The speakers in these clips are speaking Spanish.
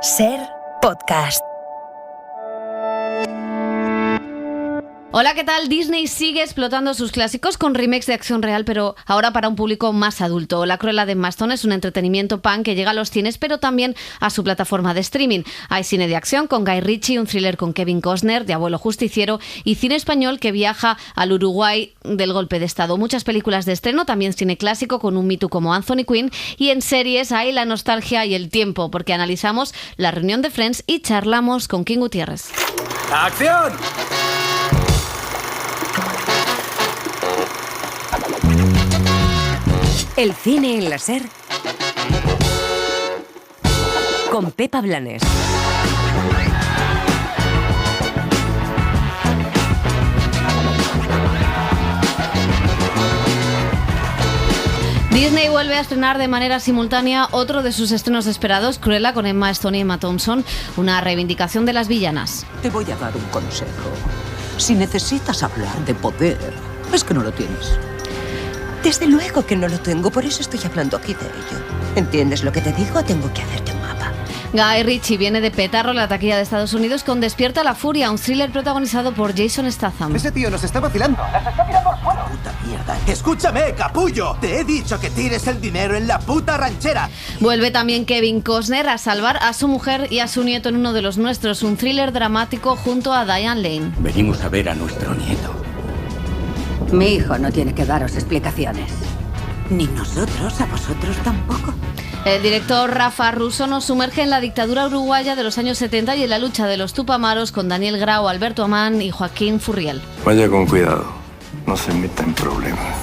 Ser podcast. Hola, ¿qué tal? Disney sigue explotando sus clásicos con remakes de acción real, pero ahora para un público más adulto. La Cruella de Emma Stone es un entretenimiento punk que llega a los cines, pero también a su plataforma de streaming. Hay cine de acción con Guy Ritchie, un thriller con Kevin Costner, de abuelo justiciero, y cine español que viaja al Uruguay del golpe de Estado. Muchas películas de estreno, también cine clásico con un mito como Anthony Quinn, y en series hay la nostalgia y el tiempo, porque analizamos La Reunión de Friends y charlamos con King Gutiérrez. ¡Acción! El cine en la Ser con Pepa Blanes. Disney vuelve a estrenar de manera simultánea otro de sus estrenos esperados, Cruella, con Emma Stone y Emma Thompson, una reivindicación de las villanas. Te voy a dar un consejo. Si necesitas hablar de poder, es que no lo tienes. Desde luego que no lo tengo, por eso estoy hablando aquí de ello. ¿Entiendes lo que te digo? Tengo que hacerte un mapa. Guy Ritchie viene de petarro la taquilla de Estados Unidos con Despierta la Furia, un thriller protagonizado por Jason Statham. Ese tío nos está vacilando. ¡Nos está tirando al suelo! ¡Puta mierda! ¡Escúchame, capullo! Te he dicho que tires el dinero en la puta ranchera. Vuelve también Kevin Costner a salvar a su mujer y a su nieto en uno de los nuestros, un thriller dramático junto a Diane Lane. Venimos a ver a nuestro nieto. Mi hijo no tiene que daros explicaciones. Ni nosotros, a vosotros tampoco. El director Rafa Russo nos sumerge en la dictadura uruguaya de los años 70 y en la lucha de los Tupamaros con Daniel Grau, Alberto Amán y Joaquín Furriel. Vaya con cuidado, no se meta en problemas.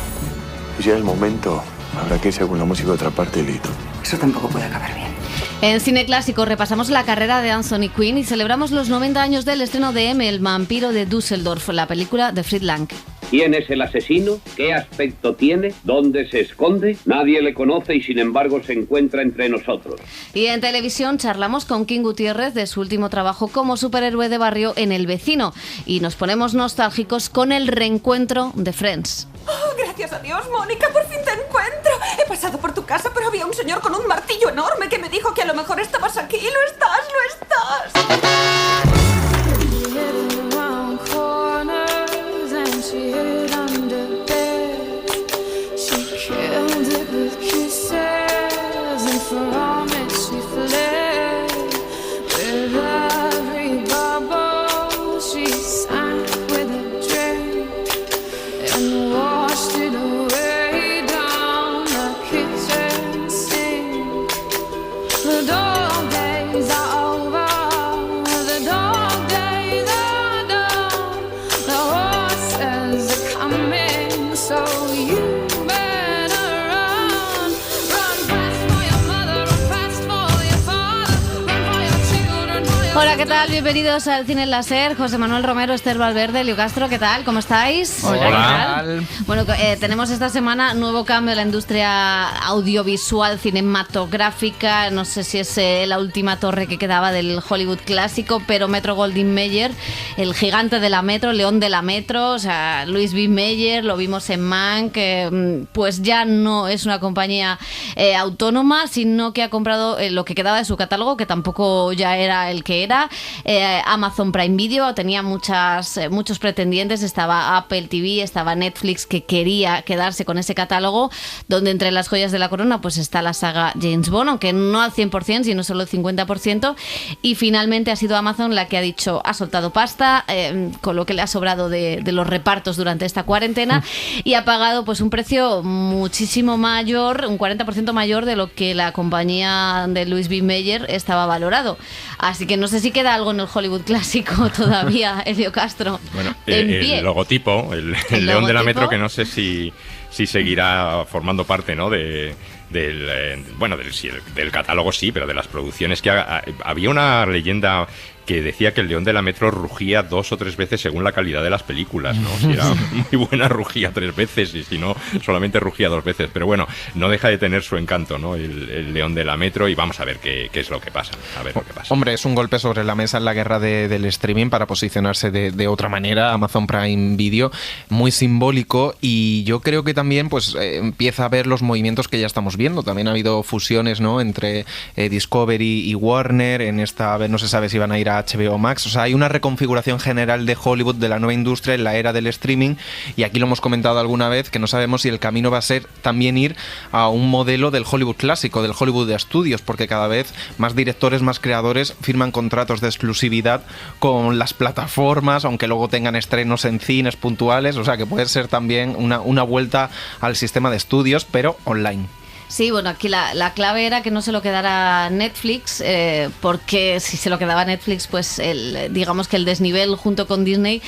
Si llega el momento, habrá que irse con la música de otra parte y listo. Eso tampoco puede acabar bien. En Cine Clásico repasamos la carrera de Anthony Quinn y celebramos los 90 años del estreno de M, el vampiro de Düsseldorf, la película de Fritz Lang. ¿Quién es el asesino? ¿Qué aspecto tiene? ¿Dónde se esconde? Nadie le conoce y sin embargo se encuentra entre nosotros. Y en televisión charlamos con King Gutiérrez de su último trabajo como superhéroe de barrio en El Vecino. Y nos ponemos nostálgicos con el reencuentro de Friends. Oh, gracias a Dios, Mónica, por fin te encuentro. He pasado por tu casa, pero había un señor con un martillo enorme que me dijo que a lo mejor estabas aquí. ¡Lo estás, lo estás! She hid under bed. She killed it with kisses, and from it she fled. With every bubble she sank with a drink and washed it away down the kitchen sink. The dog days are over. The dog days are done. The horses are coming, so you better run. Run fast for your mother, run fast for your father, run for your children, for your... Hola, ¿qué tal? Bienvenidos al Cine en la Ser. José Manuel Romero, Esther Valverde, Leo Castro, ¿qué tal? ¿Cómo estáis? Hola. ¿Qué tal? Bueno, tenemos esta semana nuevo cambio en la industria audiovisual cinematográfica. No sé si es la última torre que quedaba del Hollywood clásico, pero Metro-Goldwyn-Mayer, el gigante de la Metro, león de la Metro, o sea, Louis B. Mayer, lo vimos en Mank, pues ya no es una compañía autónoma, sino que ha comprado lo que quedaba de su catálogo, que tampoco ya era el que era. Amazon Prime Video tenía muchos pretendientes, estaba Apple TV, estaba Netflix, que quería quedarse con ese catálogo, donde entre las joyas de la corona pues está la saga James Bond, aunque no al 100%, sino solo el 50%, y finalmente ha sido Amazon la que ha soltado pasta, con lo que le ha sobrado de los repartos durante esta cuarentena, y ha pagado pues un precio muchísimo mayor, un 40% mayor de lo que la compañía de Louis B. Mayer estaba valorado. Así que no sé si queda algo en el Hollywood clásico todavía, Elio Castro. Bueno, en pie. El logotipo, el león de la Metro, que no sé si seguirá formando parte, ¿no? Del catálogo sí, pero de las producciones que había una leyenda que decía que el león de la metro rugía 2 o 3 veces según la calidad de las películas, ¿no? Si era muy buena rugía 3 veces y si no, solamente rugía 2 veces. Pero bueno, no deja de tener su encanto, ¿no? El león de la metro, y vamos a ver qué es lo que pasa. A ver lo que pasa. Hombre, es un golpe sobre la mesa en la guerra del streaming para posicionarse de otra manera. Amazon Prime Video, muy simbólico, y yo creo que también pues empieza a ver los movimientos que ya estamos viendo. También ha habido fusiones, ¿no?, entre Discovery y Warner. En esta vez no se sabe si van a ir a HBO Max. O sea, hay una reconfiguración general de Hollywood, de la nueva industria en la era del streaming, y aquí lo hemos comentado alguna vez, que no sabemos si el camino va a ser también ir a un modelo del Hollywood clásico, del Hollywood de estudios, porque cada vez más directores, más creadores firman contratos de exclusividad con las plataformas, aunque luego tengan estrenos en cines puntuales. O sea, que puede ser también una vuelta al sistema de estudios, pero online. Sí, bueno, aquí la clave era que no se lo quedara Netflix, porque si se lo quedaba Netflix, pues digamos que el desnivel junto con Disney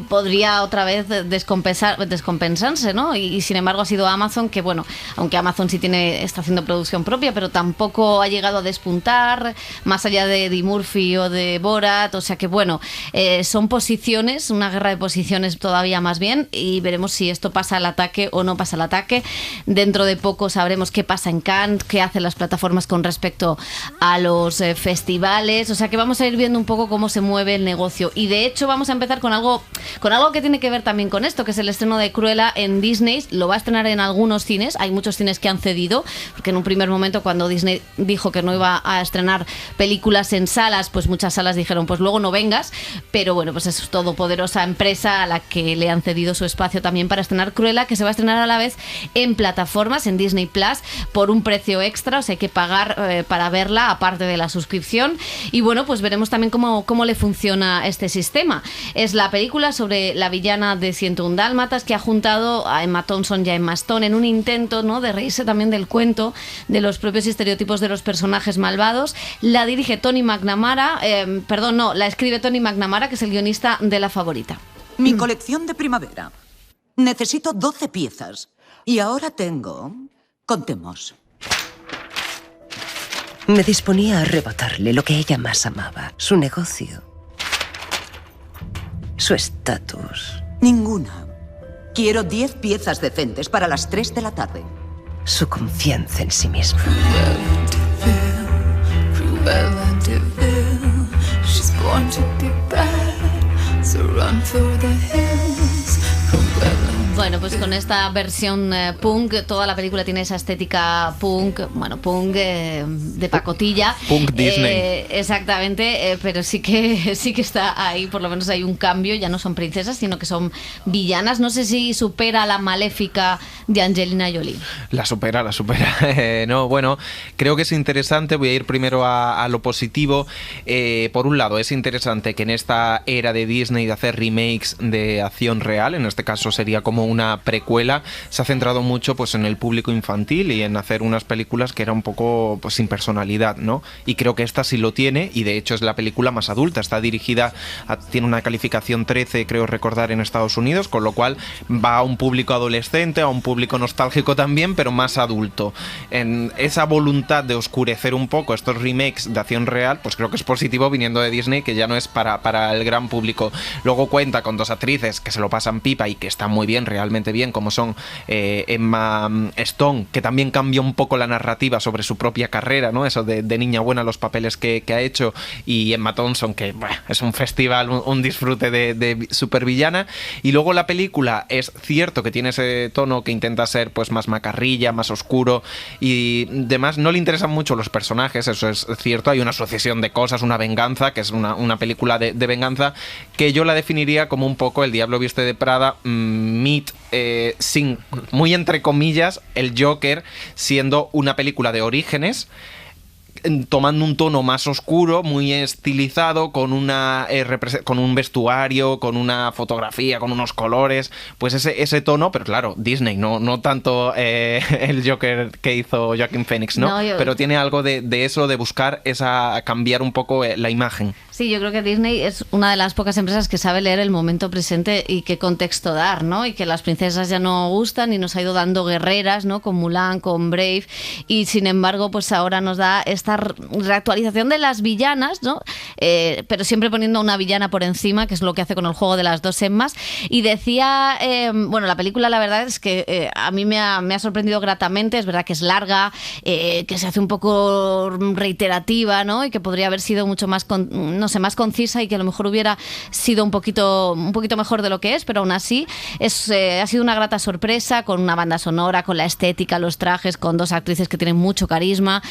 podría otra vez descompensarse, ¿no? Y sin embargo ha sido Amazon, que bueno, aunque Amazon sí está haciendo producción propia, pero tampoco ha llegado a despuntar, más allá de Eddie Murphy o de Borat. O sea que bueno, son posiciones, una guerra de posiciones todavía más bien, y veremos si esto pasa al ataque o no pasa al ataque. Dentro de poco sabremos qué pasa en Cannes, qué hacen las plataformas con respecto a los festivales. O sea que vamos a ir viendo un poco cómo se mueve el negocio. Y de hecho vamos a empezar con algo que tiene que ver también con esto, que es el estreno de Cruella en Disney. Lo va a estrenar en algunos cines. Hay muchos cines que han cedido, porque en un primer momento, cuando Disney dijo que no iba a estrenar películas en salas, pues muchas salas dijeron, pues luego no vengas. Pero bueno, pues es todopoderosa empresa a la que le han cedido su espacio también para estrenar Cruella, que se va a estrenar a la vez en plataformas, en Disney Plus, por un precio extra. O sea, hay que pagar para verla, aparte de la suscripción. Y bueno, pues veremos también cómo le funciona este sistema. Es la película sobre la villana de 101 Dálmatas, que ha juntado a Emma Thompson y a Emma Stone en un intento, ¿no?, de reírse también del cuento, de los propios estereotipos de los personajes malvados. La dirige Tony McNamara, la escribe Tony McNamara, que es el guionista de La Favorita. Mi colección de primavera. Necesito 12 piezas. Y ahora tengo... Contemos. Me disponía a arrebatarle lo que ella más amaba, su negocio, su estatus. Ninguna. Quiero 10 piezas decentes para las 3 de la tarde. Su confianza en sí misma. Bueno, pues con esta versión punk, toda la película tiene esa estética punk, de pacotilla. Punk Disney. Exactamente, pero sí que está ahí, por lo menos hay un cambio. Ya no son princesas, sino que son villanas. No sé si supera la Maléfica de Angelina Jolie. La supera. No, bueno, creo que es interesante. Voy a ir primero a lo positivo. Por un lado, es interesante que en esta era de Disney de hacer remakes de acción real, en este caso sería como una precuela, se ha centrado mucho pues en el público infantil y en hacer unas películas que eran un poco pues sin personalidad, ¿no? Y creo que esta sí lo tiene, y de hecho es la película más adulta. Está dirigida tiene una calificación 13, creo recordar, en Estados Unidos, con lo cual va a un público adolescente, a un público nostálgico también, pero más adulto. En esa voluntad de oscurecer un poco estos remakes de acción real, pues creo que es positivo viniendo de Disney, que ya no es para el gran público. Luego cuenta con 2 actrices que se lo pasan pipa y que están muy bien, realmente bien, como son Emma Stone, que también cambia un poco la narrativa sobre su propia carrera, ¿no? Eso de niña buena, los papeles que ha hecho, y Emma Thompson, que es un festival, un disfrute de supervillana. Y luego la película es cierto que tiene ese tono que intenta ser pues más macarrilla, más oscuro, y demás. No le interesan mucho los personajes, eso es cierto. Hay una sucesión de cosas, una venganza, que es una película de venganza, que yo la definiría como un poco El Diablo Viste de Prada meet, sin, muy entre comillas, el Joker, siendo una película de orígenes, tomando un tono más oscuro, muy estilizado, con con un vestuario, con una fotografía, con unos colores, pues ese tono, pero claro, Disney, no tanto el Joker que hizo Joaquin Phoenix, ¿no? Pero tiene algo de eso, de buscar cambiar un poco la imagen. Sí, yo creo que Disney es una de las pocas empresas que sabe leer el momento presente y qué contexto dar, ¿no? Y que las princesas ya no gustan y nos ha ido dando guerreras, ¿no? Con Mulan, con Brave, y sin embargo, pues ahora nos da esta reactualización de las villanas, ¿no? Pero siempre poniendo una villana por encima, que es lo que hace con el juego de las dos Emmas. Y decía, bueno, la película la verdad es que a mí me ha sorprendido gratamente, es verdad que es larga, que se hace un poco reiterativa, ¿no? Y que podría haber sido mucho más, más concisa y que a lo mejor hubiera sido un poquito mejor de lo que es, pero aún así ha sido una grata sorpresa, con una banda sonora, con la estética, los trajes, con dos actrices que tienen mucho carisma,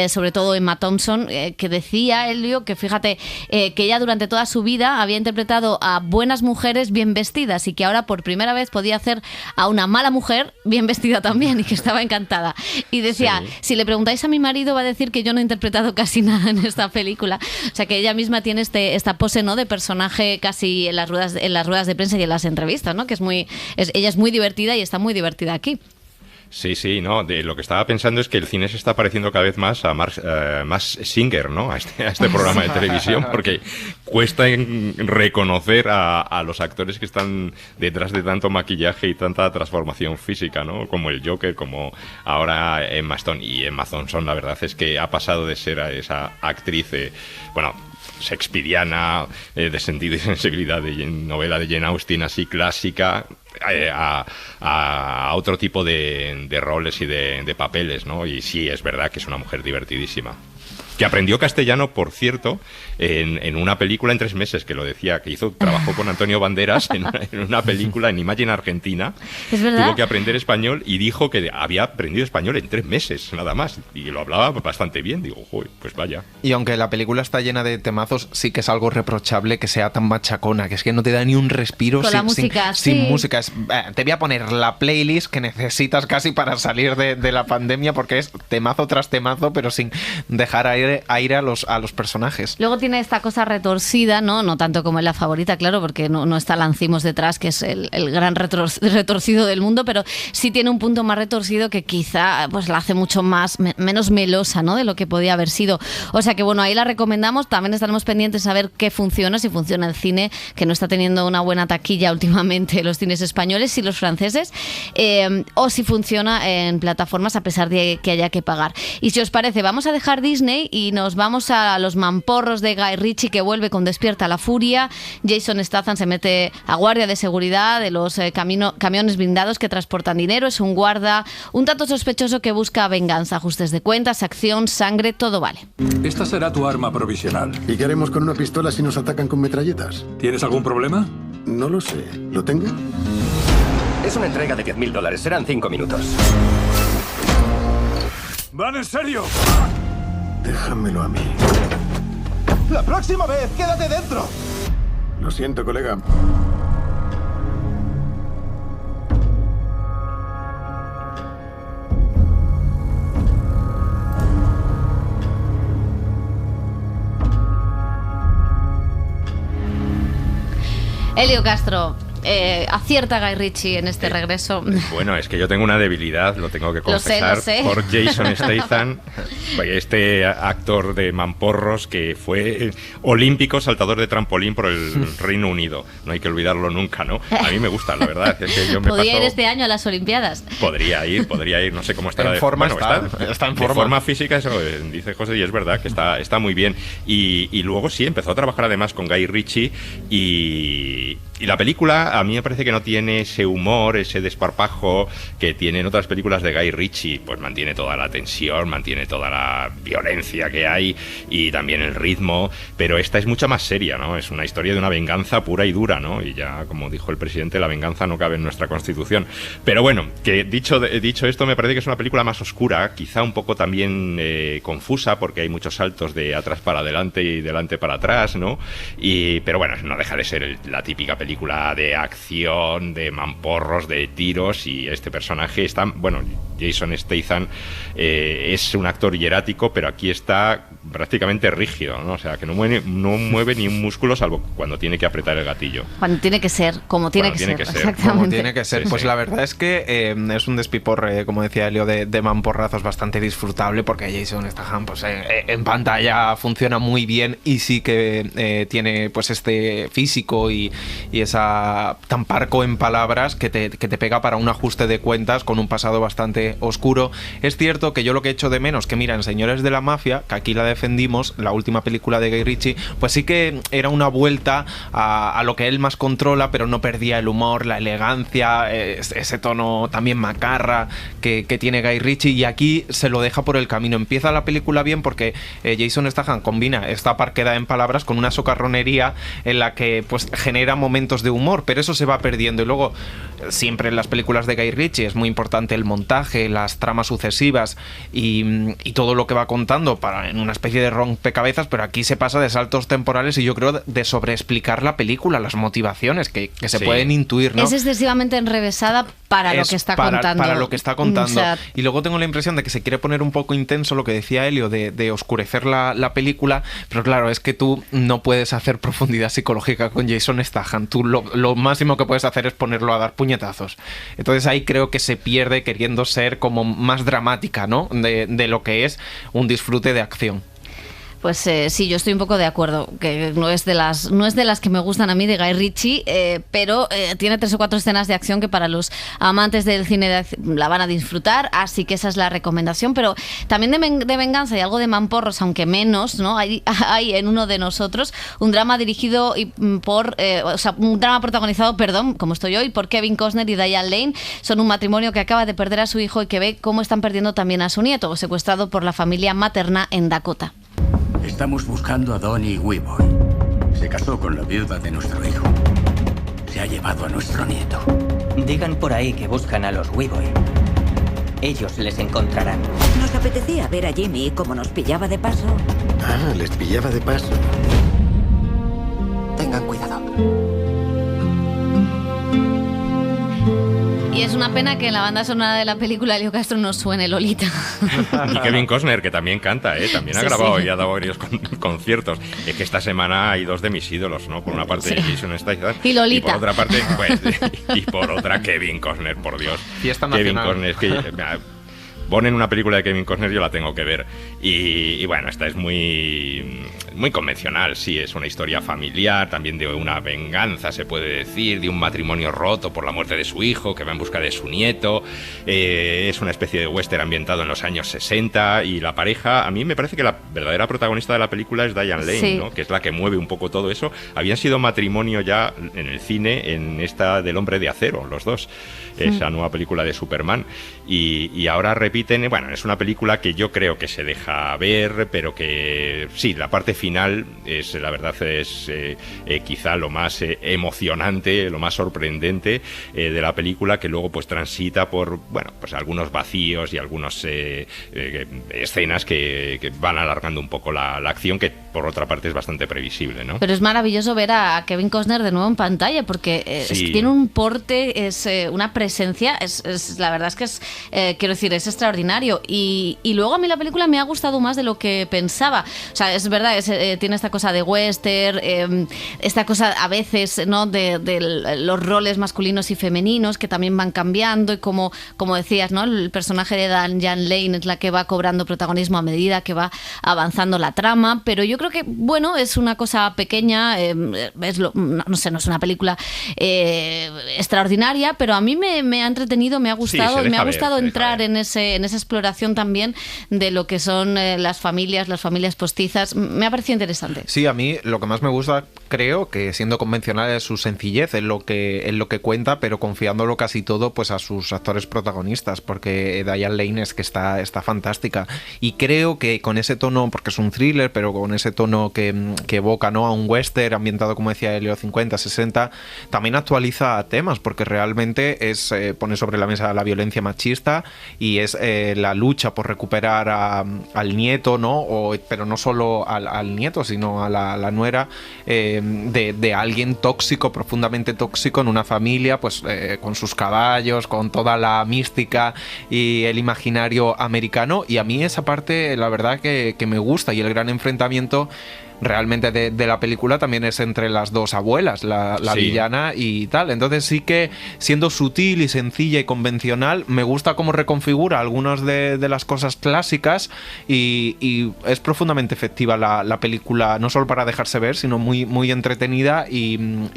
sobre todo Emma Thompson, que decía Elio que fíjate que ella durante toda su vida había interpretado a buenas mujeres bien vestidas y que ahora por primera vez podía hacer a una mala mujer bien vestida también y que estaba encantada. Y decía, si le preguntáis a mi marido va a decir que yo no he interpretado casi nada en esta película. O sea que ella misma tiene esta pose, ¿no?, de personaje casi en las ruedas de prensa y en las entrevistas, ¿no? Que ella es muy divertida y está muy divertida aquí. Sí, no, lo que estaba pensando es que el cine se está pareciendo cada vez más a Masked Singer, ¿no? A este programa de televisión, porque cuesta reconocer a los actores que están detrás de tanto maquillaje y tanta transformación física, ¿no? Como el Joker, como ahora Emma Stone. Y Emma Thompson, la verdad es que ha pasado de ser a esa actriz, shakespeariana, de sentido y sensibilidad, de novela de Jane Austen, así clásica, a otro tipo de roles y de papeles, ¿no? Y sí, es verdad que es una mujer divertidísima. Que aprendió castellano, por cierto, en una película en 3 meses, que lo decía, que trabajó con Antonio Banderas en una película en Imagine Argentina. ¿Es verdad? Tuvo que aprender español y dijo que había aprendido español en 3 meses, nada más. Y lo hablaba bastante bien. Digo, joder, pues vaya. Y aunque la película está llena de temazos, sí que es algo reprochable que sea tan machacona, que es que no te da ni un respiro con la música, sin música. Te voy a poner la playlist que necesitas casi para salir de la pandemia, porque es temazo tras temazo, pero sin dejar aire a los personajes. Luego tiene esta cosa retorcida, no tanto como en La Favorita, claro, porque no está Lancimos detrás, que es el gran retorcido del mundo, pero sí tiene un punto más retorcido que quizá pues la hace mucho menos melosa, ¿no?, de lo que podía haber sido. O sea que bueno, ahí la recomendamos. También estaremos pendientes a ver qué funciona, si funciona el cine, que no está teniendo una buena taquilla últimamente los cines españoles y los franceses, o si funciona en plataformas a pesar de que haya que pagar. Y si os parece, vamos a dejar Disney y nos vamos a los mamporros de Guy Ritchie, que vuelve con Despierta la Furia. Jason Statham se mete a guardia de seguridad de los camiones blindados que transportan dinero. Es un guarda un tanto sospechoso que busca venganza, ajustes de cuentas, acción, sangre, todo vale. Esta será tu arma provisional. ¿Y qué haremos con una pistola si nos atacan con metralletas? ¿Tienes algún problema? No lo sé. ¿Lo tengo? Es una entrega de $10.000. Serán 5 minutos. ¡Van en serio! Déjamelo a mí. ¡La próxima vez, quédate dentro! Lo siento, colega. Elio Castro, acierta Guy Ritchie en este regreso. Bueno, es que yo tengo una debilidad, lo tengo que confesar, lo sé. por Jason Statham, este actor de mamporros que fue olímpico, saltador de trampolín por el Reino Unido. No hay que olvidarlo nunca, ¿no? A mí me gusta, la verdad. Es que yo ¿Podría ir este año a las Olimpiadas? Podría ir, no sé cómo estará. En forma está en forma física, eso dice José, y es verdad que está muy bien. Y luego sí, empezó a trabajar además con Guy Ritchie y la película a mí me parece que no tiene ese humor, ese desparpajo que tienen otras películas de Guy Ritchie. Pues mantiene toda la tensión, mantiene toda la violencia que hay y también el ritmo, pero esta es mucha más seria, ¿no? Es una historia de una venganza pura y dura, ¿no? Y ya, como dijo el presidente, la venganza no cabe en nuestra Constitución. Pero bueno, que dicho esto, me parece que es una película más oscura, quizá un poco también confusa, porque hay muchos saltos de atrás para adelante y delante para atrás, ¿no? Pero bueno, no deja de ser la típica película de acción, de mamporros, de tiros, y este personaje está, bueno, Jason Statham es un actor hierático, pero aquí está prácticamente rígido, ¿no? O sea, que no mueve ni un músculo salvo cuando tiene que apretar el gatillo. Cuando tiene que ser, como tiene que ser. Exactamente. Como tiene que ser. Sí, pues sí. La verdad es que es un despiporre, como decía Elio, de mamporrazos bastante disfrutable, porque Jason Statham pues, en pantalla funciona muy bien y sí que tiene pues este físico y esa tan parco en palabras que te pega para un ajuste de cuentas con un pasado bastante oscuro. Es cierto que yo lo que echo de menos, que mira, en Señores de la Mafia, que aquí la defendimos, la última película de Guy Ritchie, pues sí que era una vuelta a lo que él más controla, pero no perdía el humor, la elegancia, ese tono también macarra que tiene Guy Ritchie, y aquí se lo deja por el camino. Empieza la película bien porque Jason Statham combina esta parquedad en palabras con una socarronería en la que pues genera momentos de humor, pero eso se va perdiendo. Y luego siempre en las películas de Guy Ritchie es muy importante el montaje, las tramas sucesivas y todo lo que va contando en una especie de rompecabezas, pero aquí se pasa de saltos temporales y yo creo de sobreexplicar la película, las motivaciones que se pueden intuir, ¿no? Es excesivamente enrevesada para lo que está contando. Para lo que está contando. O sea, y luego tengo la impresión de que se quiere poner un poco intenso, lo que decía Elio, de oscurecer la película, pero claro, es que tú no puedes hacer profundidad psicológica con Jason Statham. Tú lo máximo que puedes hacer es ponerlo a dar puñetazos. Entonces ahí creo que se pierde queriendo ser como más dramática, ¿no? De lo que es un disfrute de acción. Pues sí, yo estoy un poco de acuerdo, que no es de las que me gustan a mí de Guy Ritchie, pero tiene 3 o 4 escenas de acción que para los amantes del cine de acción la van a disfrutar, así que esa es la recomendación. Pero también de venganza y algo de mamporros, aunque menos, ¿no? Hay en Uno de Nosotros un drama dirigido un drama protagonizado, como estoy hoy, por Kevin Costner y Diane Lane. Son un matrimonio que acaba de perder a su hijo y que ve cómo están perdiendo también a su nieto, secuestrado por la familia materna en Dakota. Estamos buscando a Donnie Weeboy. Se casó con la viuda de nuestro hijo. Se ha llevado a nuestro nieto. Digan por ahí que buscan a los Weeboy. Ellos les encontrarán. Nos apetecía ver a Jimmy como nos pillaba de paso. Ah, les pillaba de paso. Tengan cuidado. Y es una pena que en la banda sonora de la película Elio Castro no suene Lolita. Y Kevin Costner, que también canta, también ha grabado y ha dado varios conciertos. Es que esta semana hay 2 de mis ídolos, ¿no? Por una parte Jason Statham y Lolita. Y por otra parte, y por otra Kevin Costner, por Dios. Fiesta Kevin nacional. Costner, es que ponen una película de Kevin Costner, yo la tengo que ver. Y bueno, esta es muy convencional, sí, es una historia familiar, también de una venganza, se puede decir, de un matrimonio roto por la muerte de su hijo, que va en busca de su nieto. Es una especie de western ambientado en los años 60, y la pareja, a mí me parece que la verdadera protagonista de la película es Diane Lane, sí, ¿no? Que es la que mueve un poco todo eso. Habían sido matrimonio ya en el cine, en esta del Hombre de Acero, los dos, esa nueva película de Superman, y ahora repiten. Bueno, es una película que yo creo que se deja ver, pero que sí, la parte final es, la verdad, es quizá lo más emocionante, lo más sorprendente de la película, que luego pues transita por, bueno, pues algunos vacíos y algunas escenas que van alargando un poco la acción, que por otra parte es bastante previsible, ¿no? Pero es maravilloso ver a Kevin Costner de nuevo en pantalla, porque sí, es que tiene un porte, es una presencia, la verdad es que es, quiero decir, es extraordinario. Y luego a mí la película me ha gustado más de lo que pensaba. O sea, es verdad, tiene esta cosa de western, esta cosa a veces, ¿no? de los roles masculinos y femeninos que también van cambiando, y como decías, ¿no? El personaje de Diane Lane es la que va cobrando protagonismo a medida que va avanzando la trama, pero yo creo que, bueno, es una cosa pequeña, no sé, no es una película extraordinaria, pero a mí me ha entretenido, me ha gustado, y me ha gustado entrar en esa exploración también de lo que son las familias postizas. Me ha parecido interesante. Sí, a mí lo que más me gusta, creo, que siendo convencional, es su sencillez en lo que cuenta, pero confiándolo casi todo pues a sus actores protagonistas, porque Diane Lane es que está fantástica, y creo que con ese tono, porque es un thriller, pero con ese tono que evoca, ¿no?, a un western ambientado, como decía Elio, 50, 60, también actualiza temas, porque realmente pone sobre la mesa la violencia machista, y es la lucha por recuperar al nieto, ¿no? Pero no solo al nieto, sino a la nuera, de alguien tóxico, profundamente tóxico en una familia, pues con sus caballos, con toda la mística y el imaginario americano, y a mí esa parte la verdad que me gusta, y el gran enfrentamiento realmente de la película también es entre las dos abuelas, la Sí. villana y tal. Entonces sí que, siendo sutil y sencilla y convencional, me gusta cómo reconfigura algunas de las cosas clásicas, y es profundamente efectiva la película, no solo para dejarse ver, sino muy, muy entretenida y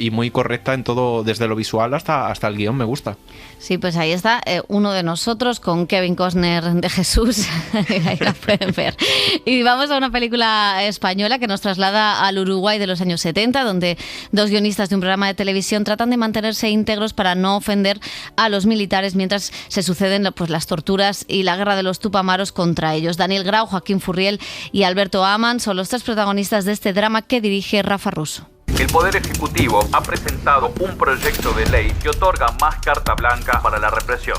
muy correcta en todo, desde lo visual hasta el guión. Me gusta. Sí, pues ahí está, uno de nosotros con Kevin Costner de Jesús. Ahí la pueden ver. Y vamos a una película española que nos traslada al Uruguay de los años 70, donde dos guionistas de un programa de televisión tratan de mantenerse íntegros para no ofender a los militares mientras se suceden pues las torturas y la guerra de los Tupamaros contra ellos. Daniel Grau, Joaquín Furriel y Alberto Amann son los tres protagonistas de este drama que dirige Rafa Russo. El Poder Ejecutivo ha presentado un proyecto de ley que otorga más carta blanca para la represión.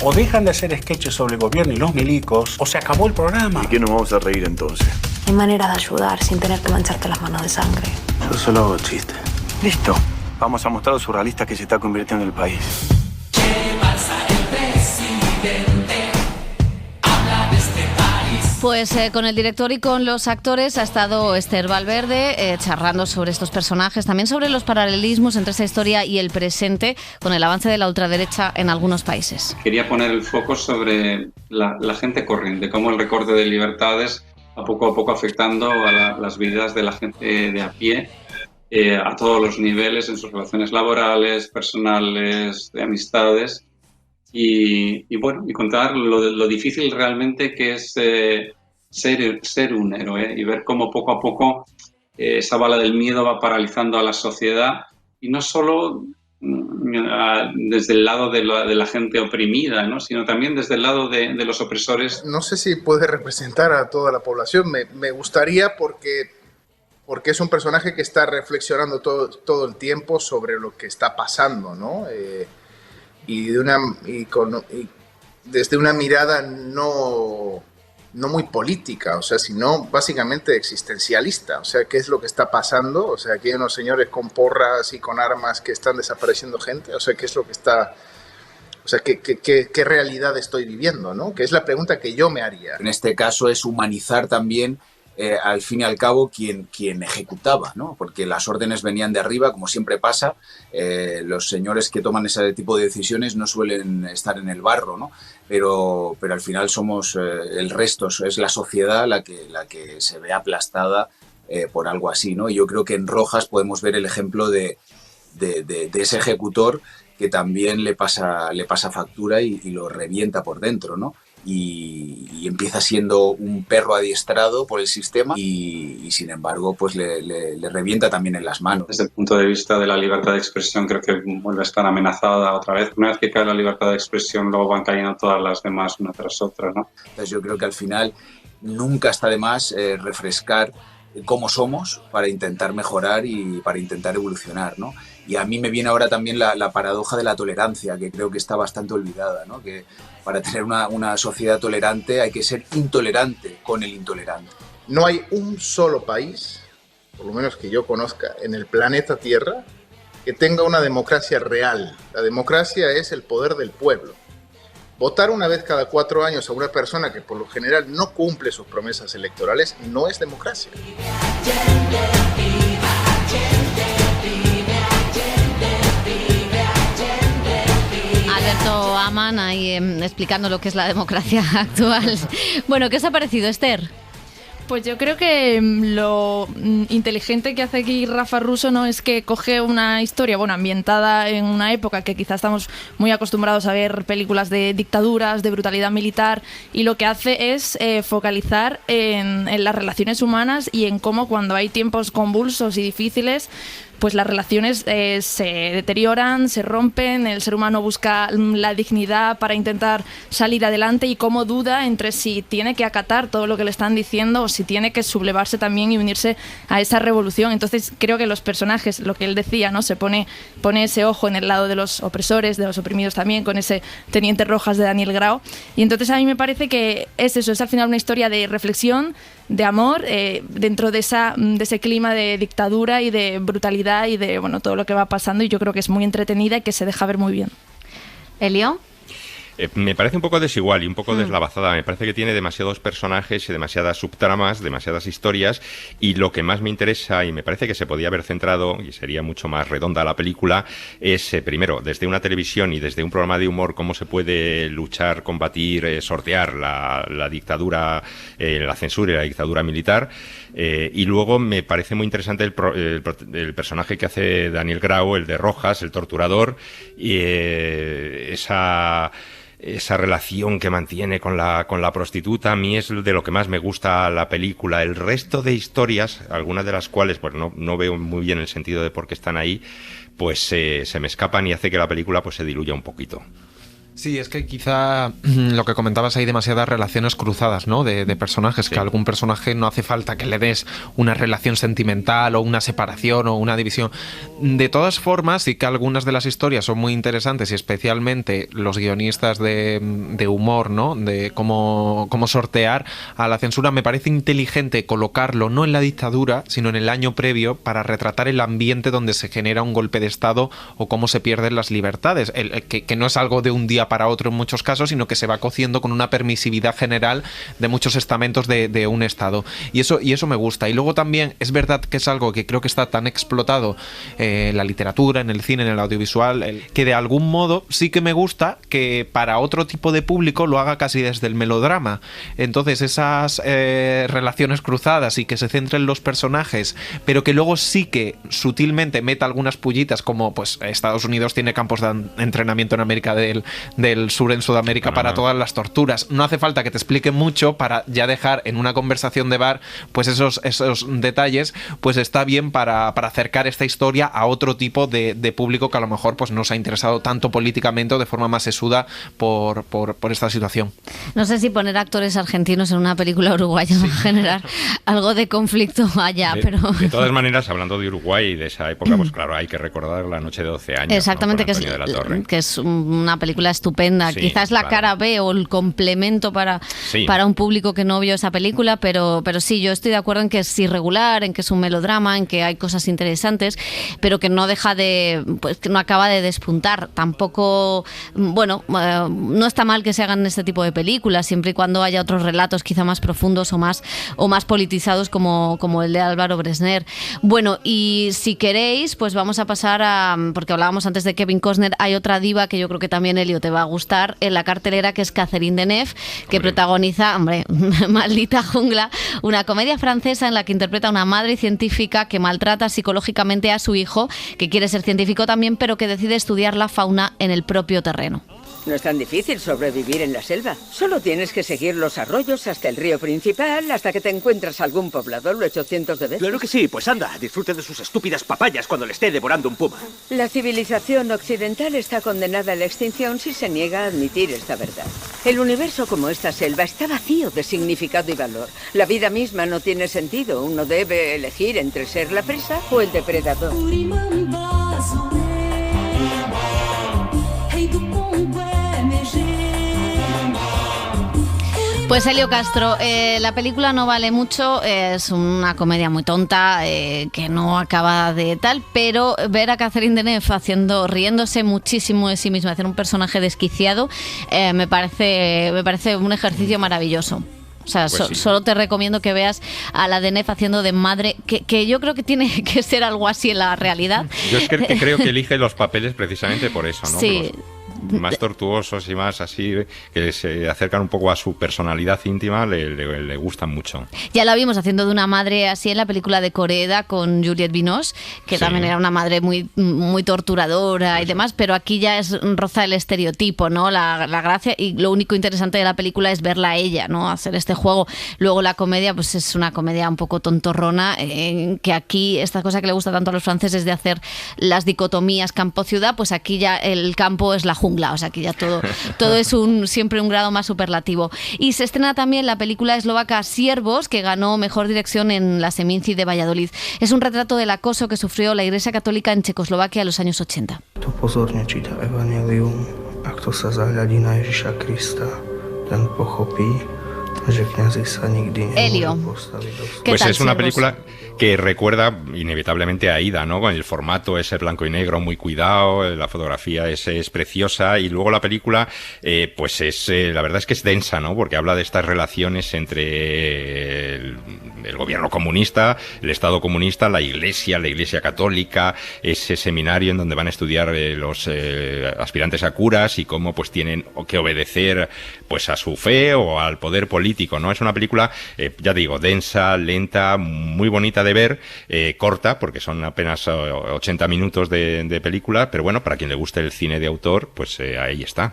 O dejan de hacer sketches sobre el gobierno y los milicos, o se acabó el programa. ¿Y qué nos vamos a reír entonces? Hay manera de ayudar sin tener que mancharte las manos de sangre. Yo solo hago chistes. Listo. Vamos a mostrar lo surrealista que se está convirtiendo en el país. Pues con el director y con los actores ha estado Esther Valverde charlando sobre estos personajes, también sobre los paralelismos entre esa historia y el presente, con el avance de la ultraderecha en algunos países. Quería poner el foco sobre la gente corriente, cómo el recorte de libertades va poco a poco afectando a las vidas de la gente de a pie, a todos los niveles, en sus relaciones laborales, personales, de amistades. Y bueno, y contar lo difícil realmente que es ser un héroe, y ver cómo poco a poco esa bala del miedo va paralizando a la sociedad, y no solo desde el lado de la gente oprimida, ¿no? Sino también desde el lado de los opresores. No sé si puede representar a toda la población, me gustaría porque es un personaje que está reflexionando todo el tiempo sobre lo que está pasando, ¿no? Y desde una mirada no muy política, o sea, sino básicamente existencialista. O sea, ¿qué es lo que está pasando? O sea, aquí hay unos señores con porras y con armas que están desapareciendo gente. O sea, ¿qué es lo que está... O sea, ¿qué realidad estoy viviendo, ¿no? Que es la pregunta que yo me haría. En este caso es humanizar también, al fin y al cabo, quien ejecutaba, ¿no? Porque las órdenes venían de arriba, como siempre pasa. Los señores que toman ese tipo de decisiones no suelen estar en el barro, ¿no? Pero al final somos el resto, es la sociedad la que se ve aplastada por algo así, ¿no? Y yo creo que en Rojas podemos ver el ejemplo de ese ejecutor que también le pasa factura y lo revienta por dentro, ¿no? Y empieza siendo un perro adiestrado por el sistema y sin embargo pues le revienta también en las manos. Desde el punto de vista de la libertad de expresión, creo que vuelve a estar amenazada otra vez. Una vez que cae la libertad de expresión, luego van cayendo todas las demás una tras otra, ¿no? Entonces yo creo que al final nunca está de más refrescar cómo somos para intentar mejorar y para intentar evolucionar, ¿no? Y a mí me viene ahora también la paradoja de la tolerancia, que creo que está bastante olvidada, ¿no? Que para tener una sociedad tolerante hay que ser intolerante con el intolerante. No hay un solo país, por lo menos que yo conozca, en el planeta Tierra, que tenga una democracia real. La democracia es el poder del pueblo. Votar una vez cada 4 años a una persona que por lo general no cumple sus promesas electorales no es democracia. Alberto Amann ahí explicando lo que es la democracia actual. Bueno, ¿qué os ha parecido, Esther? Pues yo creo que lo inteligente que hace aquí Rafa Russo, ¿no?, es que coge una historia, bueno, ambientada en una época que quizás estamos muy acostumbrados a ver películas de dictaduras, de brutalidad militar, y lo que hace es focalizar en las relaciones humanas y en cómo cuando hay tiempos convulsos y difíciles, pues las relaciones se deterioran, se rompen, el ser humano busca la dignidad para intentar salir adelante y cómo duda entre si tiene que acatar todo lo que le están diciendo o si tiene que sublevarse también y unirse a esa revolución. Entonces creo que los personajes, lo que él decía, ¿no?, se pone ese ojo en el lado de los opresores, de los oprimidos también, con ese Teniente Rojas de Daniel Grau. Y entonces a mí me parece que es eso, es al final una historia de reflexión, amor dentro de ese clima de dictadura y de brutalidad y de todo lo que va pasando, y yo creo que es muy entretenida y que se deja ver muy bien. ¿Elio? Me parece un poco desigual y un poco deslavazada. Me parece que tiene demasiados personajes y demasiadas subtramas, demasiadas historias, y lo que más me interesa, y me parece que se podía haber centrado, y sería mucho más redonda la película, es, primero, desde una televisión y desde un programa de humor, cómo se puede luchar, combatir, sortear la dictadura, la censura y la dictadura militar. Y luego me parece muy interesante el personaje que hace Daniel Grau, el de Rojas, el torturador, y esa relación que mantiene con la prostituta. A mí es de lo que más me gusta la película. El resto de historias, algunas de las cuales pues no veo muy bien el sentido de por qué están ahí, pues se me escapan y hace que la película pues se diluya un poquito. Sí, es que quizá lo que comentabas, hay demasiadas relaciones cruzadas, ¿no? De personajes, que a algún personaje no hace falta que le des una relación sentimental o una separación o una división. De todas formas, sí que algunas de las historias son muy interesantes, y especialmente los guionistas de humor, ¿no? De cómo sortear a la censura. Me parece inteligente colocarlo no en la dictadura, sino en el año previo, para retratar el ambiente donde se genera un golpe de Estado o cómo se pierden las libertades. Que no es algo de un día para otro en muchos casos, sino que se va cociendo con una permisividad general de muchos estamentos de un Estado. Y eso me gusta. Y luego también es verdad que es algo que creo que está tan explotado en la literatura, en el cine, en el audiovisual, que de algún modo sí que me gusta que para otro tipo de público lo haga casi desde el melodrama. Entonces esas relaciones cruzadas y que se centren en los personajes, pero que luego sí que sutilmente meta algunas pullitas, como pues Estados Unidos tiene campos de entrenamiento en América del Sur, en Sudamérica, para todas las torturas. No hace falta que te explique mucho para ya dejar en una conversación de bar pues esos detalles. Pues está bien para acercar esta historia a otro tipo de público que a lo mejor pues no se ha interesado tanto políticamente o de forma más sesuda por esta situación. No sé si poner actores argentinos en una película uruguaya va a generar algo de conflicto allá, pero... De todas maneras, hablando de Uruguay y de esa época, pues claro, hay que recordar La noche de 12 años. Exactamente, ¿no? que es una película estupenda. Sí, quizás la cara B o el complemento para un público que no vio esa película, pero sí, yo estoy de acuerdo en que es irregular, en que es un melodrama, en que hay cosas interesantes, pero que no deja pues que no acaba de despuntar. Tampoco, no está mal que se hagan este tipo de películas, siempre y cuando haya otros relatos quizá más profundos o más politizados como el de Álvaro Bresner. Bueno, y si queréis, pues vamos a pasar porque hablábamos antes de Kevin Costner, hay otra diva que yo creo que también, Elio, te va a gustar en la cartelera, que es Catherine Deneuve, que protagoniza, Maldita Jungla, una comedia francesa en la que interpreta a una madre científica que maltrata psicológicamente a su hijo, que quiere ser científico también, pero que decide estudiar la fauna en el propio terreno. No es tan difícil sobrevivir en la selva. Solo tienes que seguir los arroyos hasta el río principal, hasta que te encuentras algún poblador. Lo he hecho cientos de veces. Claro que sí, pues anda, disfrute de sus estúpidas papayas cuando le esté devorando un puma. La civilización occidental está condenada a la extinción si se niega a admitir esta verdad. El universo, como esta selva, está vacío de significado y valor. La vida misma no tiene sentido. Uno debe elegir entre ser la presa o el depredador. Pues Elio Castro, la película no vale mucho, es una comedia muy tonta que no acaba de tal, pero ver a Catherine Deneuve riéndose muchísimo de sí misma, hacer un personaje desquiciado, me parece un ejercicio maravilloso. O sea, pues sí. Solo te recomiendo que veas a la Deneuve haciendo de madre, que yo creo que tiene que ser algo así en la realidad. Yo es que creo que elige los papeles precisamente por eso, ¿no? Sí. Más tortuosos y más así, que se acercan un poco a su personalidad íntima, le gustan mucho. Ya la vimos haciendo de una madre así en la película de Coreda con Juliette Binoche, que también era una madre muy, muy torturadora y demás, pero aquí ya roza el estereotipo, ¿no? La gracia, y lo único interesante de la película es verla a ella, ¿no? Hacer este juego. Luego la comedia, pues es una comedia un poco tontorrona, que aquí, esta cosa que le gusta tanto a los franceses de hacer las dicotomías campo-ciudad, pues aquí ya el campo es la jungla. O sea, que ya todo es siempre un grado más superlativo. Y se estrena también la película eslovaca Siervos, que ganó mejor dirección en la Seminci de Valladolid. Es un retrato del acoso que sufrió la Iglesia Católica en Checoslovaquia en los años 80. To pozorne číta Evangelium, a kto sa zahľadí na Ježiša Krista, ten pochopí, Elio, ¿qué pues tal, es una siervos? película que recuerda inevitablemente a Aida, ¿no? Con el formato ese blanco y negro muy cuidado, la fotografía es preciosa, y luego la película, pues la verdad es que es densa, ¿no? Porque habla de estas relaciones entre el gobierno comunista, el Estado comunista, la Iglesia católica, ese seminario en donde van a estudiar los aspirantes a curas y cómo pues tienen que obedecer pues a su fe o al poder político, ¿no? Es una película, ya digo, densa, lenta, muy bonita de ver, corta, porque son apenas 80 minutos de película, pero bueno, para quien le guste el cine de autor, pues ahí está.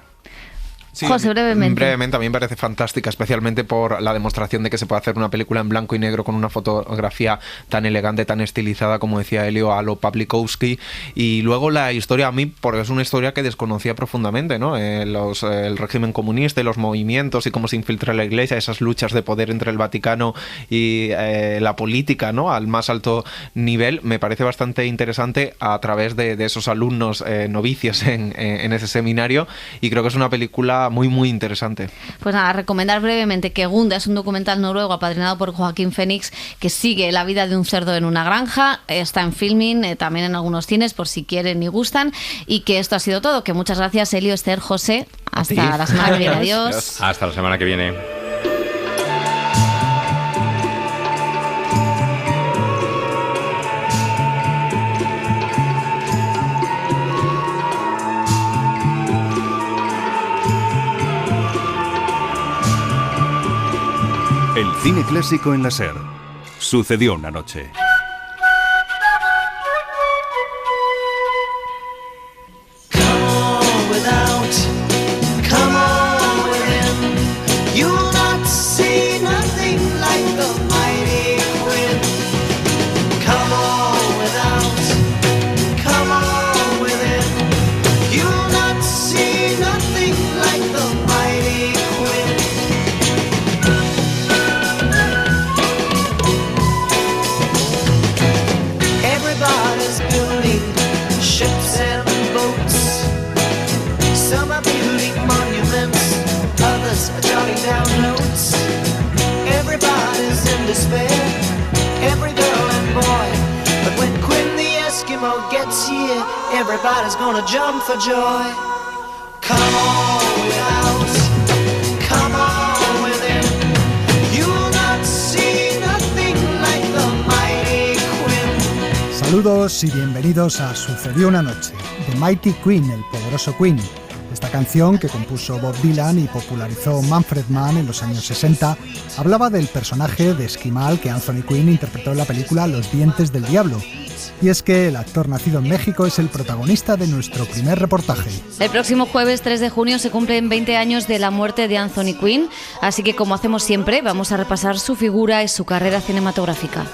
Sí, José, brevemente. Brevemente, a mí me parece fantástica, especialmente por la demostración de que se puede hacer una película en blanco y negro con una fotografía tan elegante, tan estilizada, como decía Elio, a lo Pawlikowski. Y luego la historia, a mí, porque es una historia que desconocía profundamente, ¿no? El régimen comunista y los movimientos y cómo se infiltra la Iglesia, esas luchas de poder entre el Vaticano y la política, ¿no? Al más alto nivel, me parece bastante interesante a través de esos alumnos novicios en ese seminario, y creo que es una película muy, muy interesante. Pues nada, recomendar brevemente que Gunda es un documental noruego apadrinado por Joaquín Phoenix que sigue la vida de un cerdo en una granja. Está en Filmin, también en algunos cines, por si quieren y gustan. Y que esto ha sido todo. Que muchas gracias, Elio, Esther, José. Hasta la semana que viene. Adiós. Hasta la semana que viene. El cine clásico en la SER. Sucedió una noche. Everybody's gonna jump for joy. Come on without, come on within. You'll not see nothing like the mighty Queen. Saludos y bienvenidos a Sucedió una noche, The Mighty Queen, el poderoso Queen. Esta canción, que compuso Bob Dylan y popularizó Manfred Mann en los años 60, hablaba del personaje de esquimal que Anthony Quinn interpretó en la película Los dientes del diablo. Y es que el actor nacido en México es el protagonista de nuestro primer reportaje. El próximo jueves 3 de junio se cumplen 20 años de la muerte de Anthony Quinn, así que como hacemos siempre, vamos a repasar su figura y su carrera cinematográfica.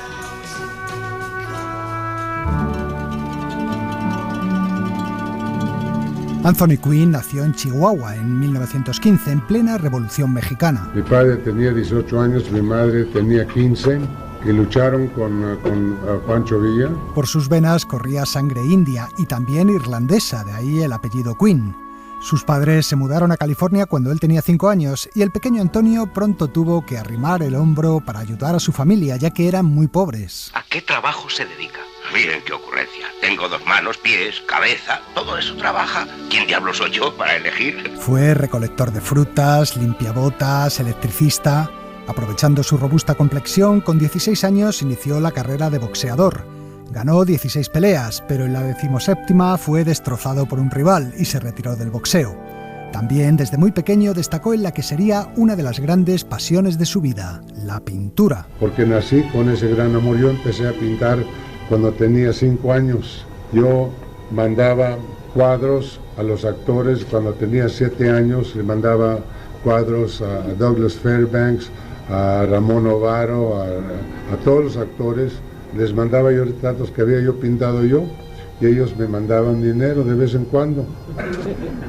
Anthony Quinn nació en Chihuahua en 1915, en plena Revolución Mexicana. Mi padre tenía 18 años, mi madre tenía 15, y lucharon con Pancho Villa. Por sus venas corría sangre india y también irlandesa, de ahí el apellido Quinn. Sus padres se mudaron a California cuando él tenía 5 años y el pequeño Antonio pronto tuvo que arrimar el hombro para ayudar a su familia, ya que eran muy pobres. ¿A qué trabajo se dedica? Miren qué ocurrencia. Tengo 2 manos, pies, cabeza, todo eso trabaja. ¿Quién diablo soy yo para elegir? Fue recolector de frutas, limpiabotas, electricista. Aprovechando su robusta complexión, con 16 años inició la carrera de boxeador. Ganó 16 peleas, pero en la 17ª fue destrozado por un rival y se retiró del boxeo. También desde muy pequeño destacó en la que sería una de las grandes pasiones de su vida, la pintura. Porque nací con ese gran amor. Yo empecé a pintar cuando tenía 5 años. Yo mandaba cuadros a los actores. Cuando tenía 7 años le mandaba cuadros a Douglas Fairbanks, a Ramón Novaro, a todos los actores. Les mandaba yo retratos que había yo pintado yo y ellos me mandaban dinero de vez en cuando.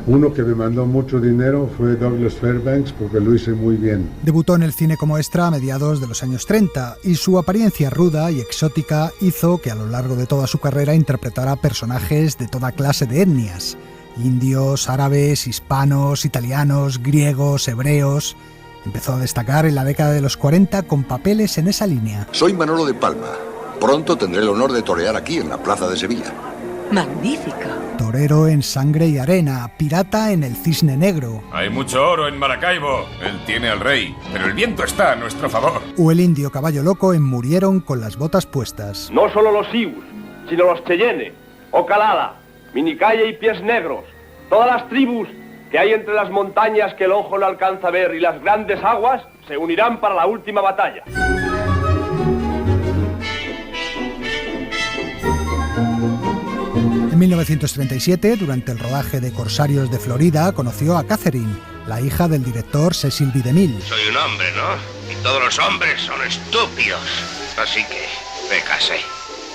Uno que me mandó mucho dinero fue Douglas Fairbanks porque lo hice muy bien. Debutó en el cine como extra a mediados de los años 30 y su apariencia ruda y exótica hizo que a lo largo de toda su carrera interpretara personajes de toda clase de etnias: indios, árabes, hispanos, italianos, griegos, hebreos. Empezó a destacar en la década de los 40 con papeles en esa línea. Soy Manolo de Palma. Pronto tendré el honor de torear aquí, en la Plaza de Sevilla. Magnífico. Torero en Sangre y Arena, pirata en El Cisne Negro. Hay mucho oro en Maracaibo. Él tiene al rey, pero el viento está a nuestro favor. O el indio Caballo Loco en Murieron con las botas puestas. No solo los Sius, sino los Cheyenne, Ocalala, Minicalle y Pies Negros. Todas las tribus que hay entre las montañas que el ojo no alcanza a ver y las grandes aguas se unirán para la última batalla. En 1937, durante el rodaje de Corsarios de Florida, conoció a Catherine, la hija del director Cecil B. DeMille. Soy un hombre, ¿no? Y todos los hombres son estúpidos. Así que me casé.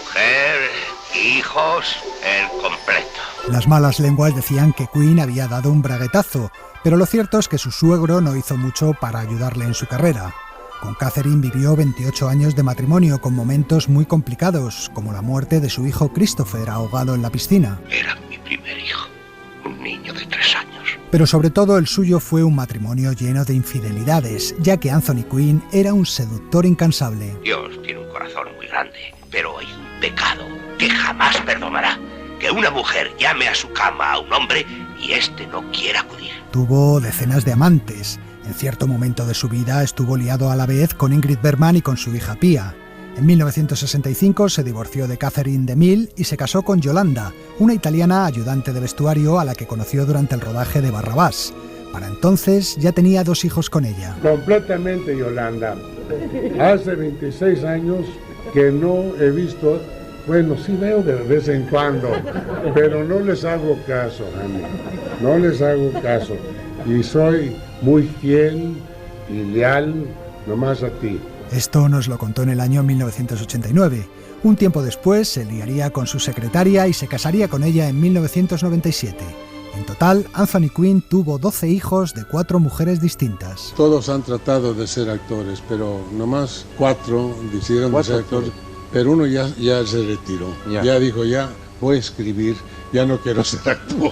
Mujer, hijos, el completo. Las malas lenguas decían que Queen había dado un braguetazo, pero lo cierto es que su suegro no hizo mucho para ayudarle en su carrera. Con Catherine vivió 28 años de matrimonio con momentos muy complicados, como la muerte de su hijo Christopher ahogado en la piscina. Era mi primer hijo, un niño de 3 años. Pero sobre todo el suyo fue un matrimonio lleno de infidelidades, ya que Anthony Quinn era un seductor incansable. Dios tiene un corazón muy grande, pero hay un pecado que jamás perdonará. Que una mujer llame a su cama a un hombre y éste no quiera acudir. Tuvo decenas de amantes. En cierto momento de su vida estuvo liado a la vez con Ingrid Bergman y con su hija Pia. En 1965 se divorció de Catherine DeMille y se casó con Yolanda, una italiana ayudante de vestuario a la que conoció durante el rodaje de Barrabás. Para entonces ya tenía 2 hijos con ella. Completamente Yolanda. Hace 26 años que no he visto... Bueno, sí veo de vez en cuando, pero no les hago caso, Ana. No les hago caso. Y soy muy fiel y leal nomás a ti. Esto nos lo contó en el año 1989. Un tiempo después se liaría con su secretaria y se casaría con ella en 1997. En total, Anthony Quinn tuvo 12 hijos de 4 mujeres distintas. Todos han tratado de ser actores, pero nomás 4 decidieron de ser actores. Pero uno ya se retiró. Ya dijo, ya voy a escribir, ya no quiero ser actor.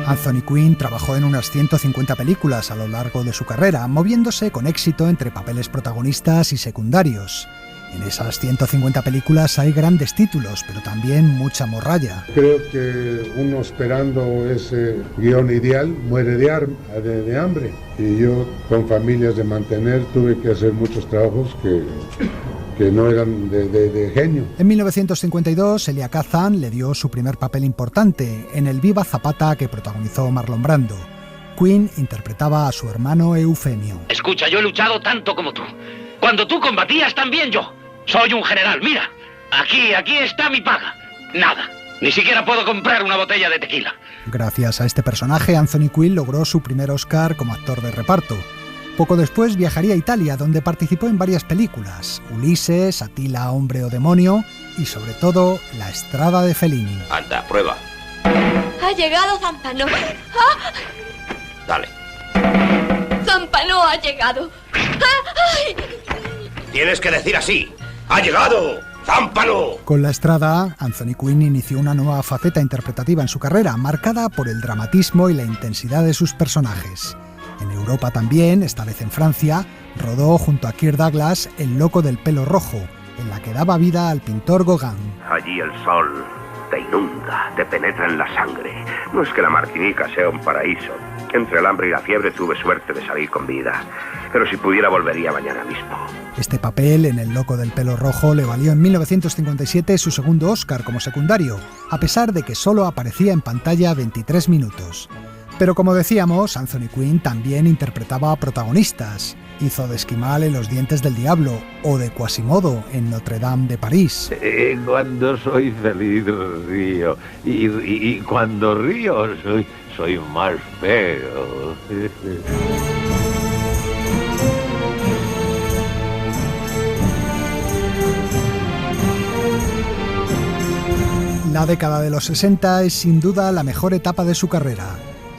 Anthony Quinn trabajó en unas 150 películas a lo largo de su carrera, moviéndose con éxito entre papeles protagonistas y secundarios. En esas 150 películas hay grandes títulos, pero también mucha morralla. Creo que uno esperando ese guión ideal muere de hambre. Y yo, con familias de mantener, tuve que hacer muchos trabajos que no eran de genio. En 1952, Elia Kazan le dio su primer papel importante en el Viva Zapata que protagonizó Marlon Brando. Quinn interpretaba a su hermano Eufemio. Escucha, yo he luchado tanto como tú. Cuando tú combatías, también yo. Soy un general, mira. Aquí está mi paga. Nada. Ni siquiera puedo comprar una botella de tequila. Gracias a este personaje, Anthony Quinn logró su primer Oscar como actor de reparto. Poco después viajaría a Italia, donde participó en varias películas: Ulises, Atila, hombre o demonio y, sobre todo, La Estrada de Fellini. Anda, prueba. Ha llegado Zampano. ¡Ah! Dale. Zampano ha llegado. ¡Ay! Tienes que decir así. ¡Ha llegado! ¡Zámpano! Con La Estrada, Anthony Quinn inició una nueva faceta interpretativa en su carrera, marcada por el dramatismo y la intensidad de sus personajes. En Europa también, esta vez en Francia, rodó junto a Kirk Douglas El loco del pelo rojo, en la que daba vida al pintor Gauguin. Allí el sol te inunda, te penetra en la sangre. No es que la Martinica sea un paraíso. Entre el hambre y la fiebre tuve suerte de salir con vida. Pero si pudiera volvería mañana mismo. Este papel en El loco del pelo rojo le valió en 1957 su segundo Oscar como secundario, a pesar de que solo aparecía en pantalla 23 minutos. Pero como decíamos, Anthony Quinn también interpretaba a protagonistas. Hizo de Esquimal en Los dientes del diablo o de Quasimodo en Notre Dame de París. Cuando soy feliz río y cuando río soy más feo. La década de los 60 es sin duda la mejor etapa de su carrera.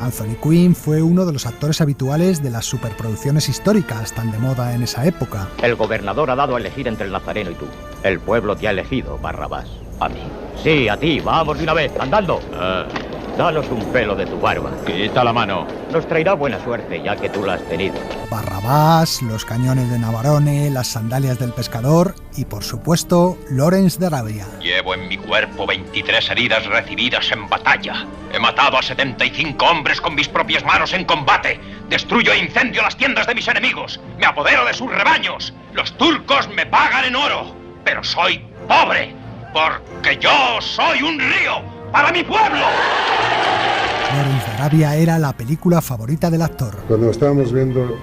Anthony Quinn fue uno de los actores habituales de las superproducciones históricas tan de moda en esa época. El gobernador ha dado a elegir entre el Nazareno y tú. El pueblo te ha elegido, Barrabás. A mí. Sí, a ti. Vamos de una vez, andando. Danos un pelo de tu barba. Quita la mano. Nos traerá buena suerte, ya que tú la has tenido. Barrabás, los cañones de Navarone, las sandalias del pescador y, por supuesto, Lawrence de Arabia. Llevo en mi cuerpo 23 heridas recibidas en batalla. He matado a 75 hombres con mis propias manos en combate. Destruyo e incendio las tiendas de mis enemigos. Me apodero de sus rebaños. Los turcos me pagan en oro. Pero soy pobre, porque yo soy un río para mi pueblo. Lawrence de Arabia era la película favorita del actor. Cuando estábamos viendo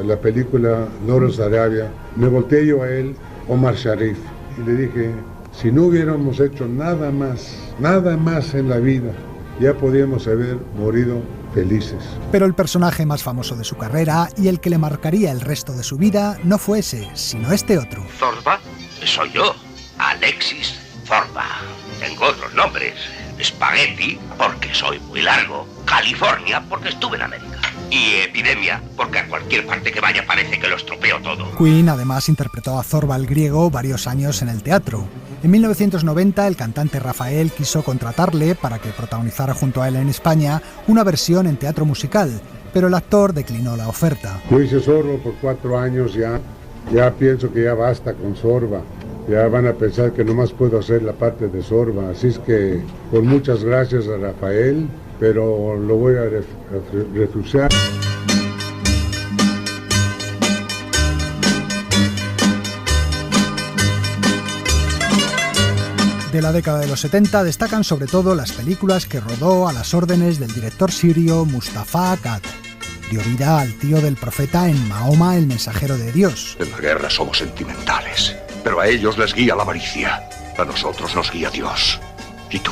la película Lawrence de Arabia, me volteé yo a él, Omar Sharif, y le dije, si no hubiéramos hecho nada más en la vida, ya podíamos haber morido felices. Pero el personaje más famoso de su carrera y el que le marcaría el resto de su vida no fue ese, sino este otro. ¿Zorba? Soy yo, Alexis Zorba. Tengo otros nombres. Spaghetti, porque soy muy largo. California, porque estuve en América. Y Epidemia, porque a cualquier parte que vaya parece que lo estropeo todo. Quinn además interpretó a Zorba el griego varios años en el teatro. En 1990 el cantante Rafael quiso contratarle para que protagonizara junto a él en España una versión en teatro musical, pero el actor declinó la oferta. Yo hice Zorba por 4 años ya pienso que ya basta con Zorba. Ya van a pensar que nomás puedo hacer la parte de Zorba. Así es que, por muchas gracias a Rafael, pero lo voy a refusar. De la década de los 70 destacan sobre todo las películas que rodó a las órdenes del director sirio Mustafa Akkad. Dio vida al tío del profeta en Mahoma, el mensajero de Dios. En la guerra somos sentimentales, pero a ellos les guía la avaricia. A nosotros nos guía Dios. Y tú,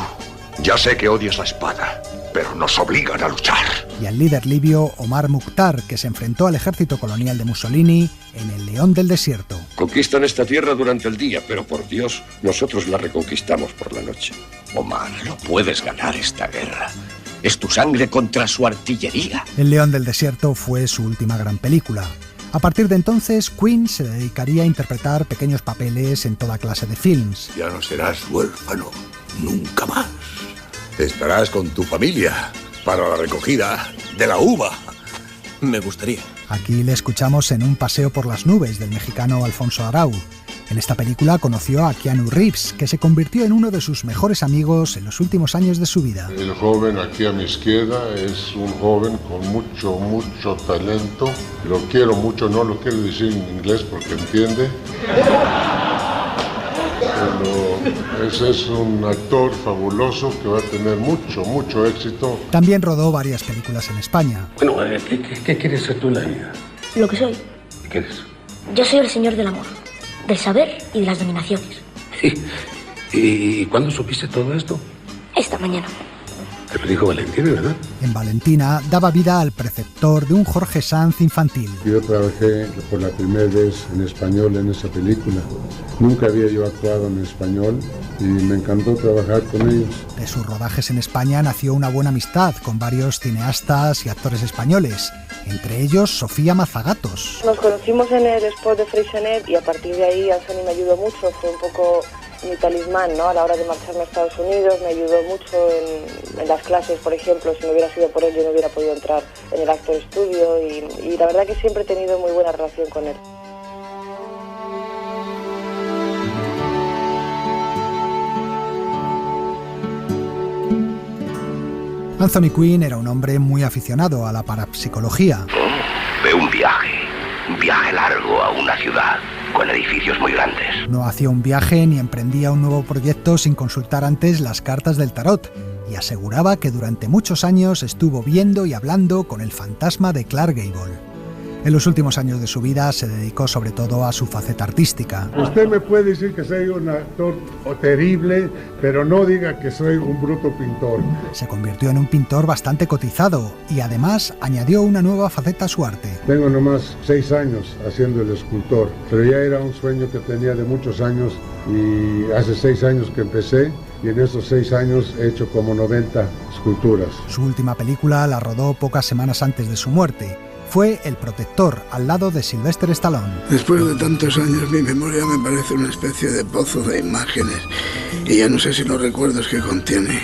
ya sé que odias la espada, pero nos obligan a luchar. Y al líder libio Omar Mukhtar, que se enfrentó al ejército colonial de Mussolini en el León del Desierto. Conquistan esta tierra durante el día, pero por Dios, nosotros la reconquistamos por la noche. Omar, no puedes ganar esta guerra. Es tu sangre contra su artillería. El León del Desierto fue su última gran película. A partir de entonces, Quinn se dedicaría a interpretar pequeños papeles en toda clase de films. Ya no serás huérfano, nunca más. Estarás con tu familia para la recogida de la uva. Me gustaría. Aquí le escuchamos en Un paseo por las nubes del mexicano Alfonso Arau. En esta película conoció a Keanu Reeves, que se convirtió en uno de sus mejores amigos en los últimos años de su vida. El joven aquí a mi izquierda es un joven con mucho talento. Lo quiero mucho, no lo quiero decir en inglés porque entiende. Pero ese es un actor fabuloso que va a tener mucho éxito. También rodó varias películas en España. Bueno, ¿qué quieres ser tú en la vida? Lo que soy. ¿Qué eres? Yo soy el señor del amor, del saber y de las dominaciones. ¿Y cuándo supiste todo esto? Esta mañana. Te lo dijo Valentina, ¿verdad? En Valentina daba vida al preceptor de un Jorge Sanz infantil. Yo trabajé por la primera vez en español en esa película. Nunca había yo actuado en español y me encantó trabajar con ellos. De sus rodajes en España nació una buena amistad con varios cineastas y actores españoles, entre ellos Sofía Mazagatos. Nos conocimos en el spot de Freixenet y a partir de ahí Anthony me ayudó mucho, fue un poco mi talismán, ¿no? A la hora de marcharme a Estados Unidos, me ayudó mucho en las clases, por ejemplo. Si no hubiera sido por él, yo no hubiera podido entrar en el Actor Studio y la verdad que siempre he tenido muy buena relación con él. Anthony Quinn era un hombre muy aficionado a la parapsicología. Veo un viaje largo a una ciudad con edificios muy grandes. No hacía un viaje ni emprendía un nuevo proyecto sin consultar antes las cartas del tarot y aseguraba que durante muchos años estuvo viendo y hablando con el fantasma de Clark Gable. En los últimos años de su vida se dedicó sobre todo a su faceta artística. Usted me puede decir que soy un actor terrible, pero no diga que soy un bruto pintor. Se convirtió en un pintor bastante cotizado y además añadió una nueva faceta a su arte. Tengo nomás 6 años haciendo el escultor, pero ya era un sueño que tenía de muchos años y hace 6 años que empecé y en esos 6 años he hecho como 90 esculturas. Su última película la rodó pocas semanas antes de su muerte. Fue El Protector, al lado de Sylvester Stallone. Después de tantos años, mi memoria me parece una especie de pozo de imágenes. Y ya no sé si los recuerdos que contiene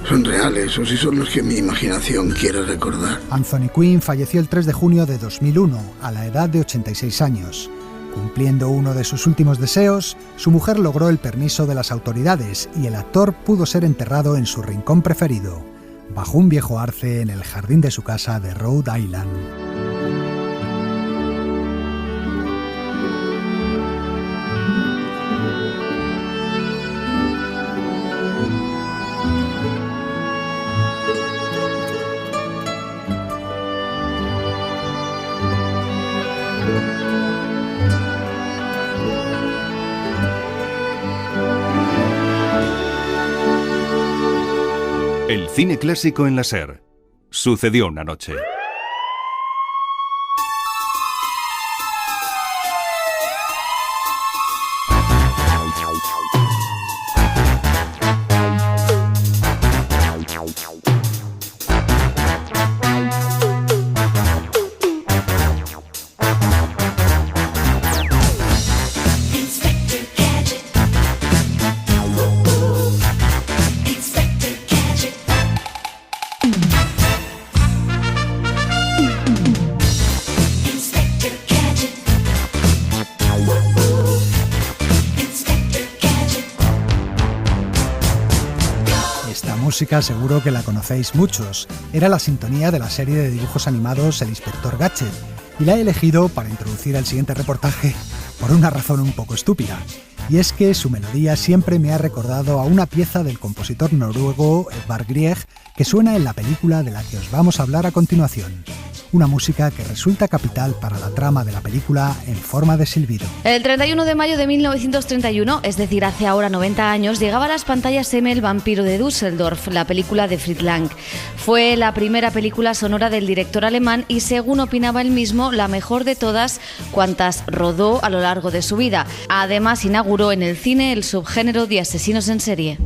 son reales o si son los que mi imaginación quiere recordar. Anthony Quinn falleció el 3 de junio de 2001, a la edad de 86 años. Cumpliendo uno de sus últimos deseos, su mujer logró el permiso de las autoridades y el actor pudo ser enterrado en su rincón preferido, bajo un viejo arce en el jardín de su casa de Rhode Island. El cine clásico en la SER. Sucedió una noche. Música seguro que la conocéis muchos. Era la sintonía de la serie de dibujos animados El Inspector Gadget, y la he elegido para introducir el siguiente reportaje por una razón un poco estúpida. Y es que su melodía siempre me ha recordado a una pieza del compositor noruego Edvard Grieg que suena en la película de la que os vamos a hablar a continuación. Una música que resulta capital para la trama de la película en forma de silbido. El 31 de mayo de 1931, es decir, hace ahora 90 años, llegaba a las pantallas M El vampiro de Düsseldorf, la película de Fritz Lang. Fue la primera película sonora del director alemán y, según opinaba él mismo, la mejor de todas cuantas rodó a lo largo de su vida. Además, inauguró en el cine el subgénero de asesinos en serie.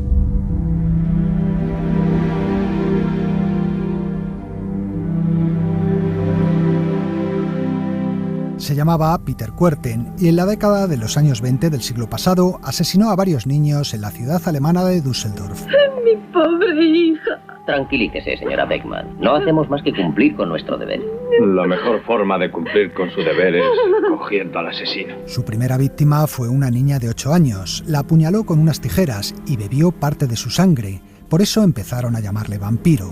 Se llamaba Peter Kuerten y en la década de los años 20 del siglo pasado asesinó a varios niños en la ciudad alemana de Düsseldorf. Mi pobre hija. Tranquilícese, señora Beckman. No hacemos más que cumplir con nuestro deber. La mejor forma de cumplir con su deber es cogiendo al asesino. Su primera víctima fue una niña de 8 años. La apuñaló con unas tijeras y bebió parte de su sangre. Por eso empezaron a llamarle vampiro.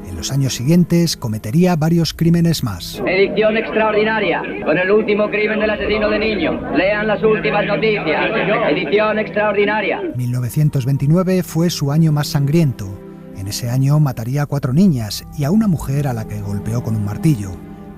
En los años siguientes cometería varios crímenes más. Edición extraordinaria, con el último crimen del asesino de niños. Lean las últimas noticias. Edición extraordinaria. 1929 fue su año más sangriento. En ese año mataría a 4 niñas y a una mujer a la que golpeó con un martillo.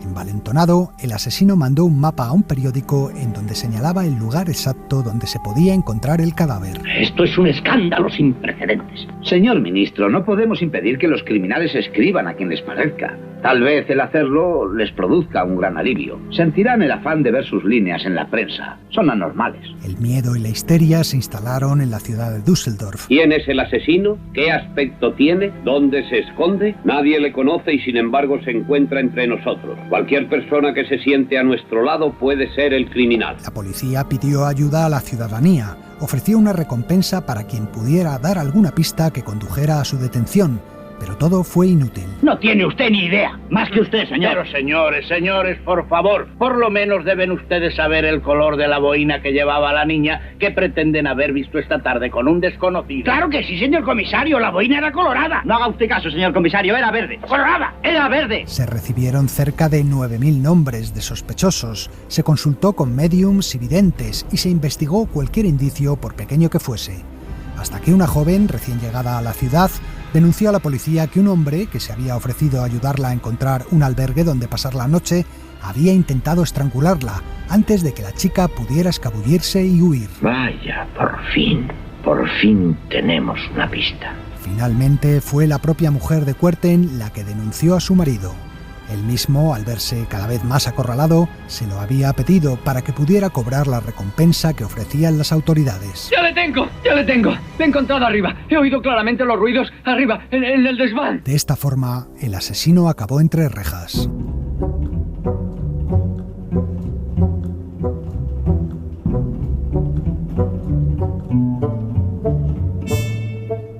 Envalentonado, el asesino mandó un mapa a un periódico en donde señalaba el lugar exacto donde se podía encontrar el cadáver. Esto es un escándalo sin precedentes. Señor ministro, no podemos impedir que los criminales escriban a quien les parezca. Tal vez el hacerlo les produzca un gran alivio. Sentirán el afán de ver sus líneas en la prensa. Son anormales. El miedo y la histeria se instalaron en la ciudad de Düsseldorf. ¿Quién es el asesino? ¿Qué aspecto tiene? ¿Dónde se esconde? Nadie le conoce y sin embargo se encuentra entre nosotros. Cualquier persona que se siente a nuestro lado puede ser el criminal. La policía pidió ayuda a la ciudadanía. Ofreció una recompensa para quien pudiera dar alguna pista que condujera a su detención. Pero todo fue inútil. No tiene usted ni idea, más que usted, señor. Pero señores, por favor, por lo menos deben ustedes saber el color de la boina que llevaba la niña que pretenden haber visto esta tarde con un desconocido. Claro que sí, señor comisario, la boina era colorada. No haga usted caso, señor comisario, era verde. ¡Colorada! ¡Era verde! Se recibieron cerca de 9.000 nombres de sospechosos, se consultó con médiums y videntes y se investigó cualquier indicio, por pequeño que fuese. Hasta que una joven, recién llegada a la ciudad, denunció a la policía que un hombre, que se había ofrecido a ayudarla a encontrar un albergue donde pasar la noche, había intentado estrangularla antes de que la chica pudiera escabullirse y huir. Vaya, por fin tenemos una pista. Finalmente fue la propia mujer de Kuerten la que denunció a su marido. Él mismo, al verse cada vez más acorralado, se lo había pedido para que pudiera cobrar la recompensa que ofrecían las autoridades. ¡Ya le tengo! ¡Ya le tengo! ¡Le he encontrado arriba! He oído claramente los ruidos arriba, en el desván. De esta forma, el asesino acabó entre rejas.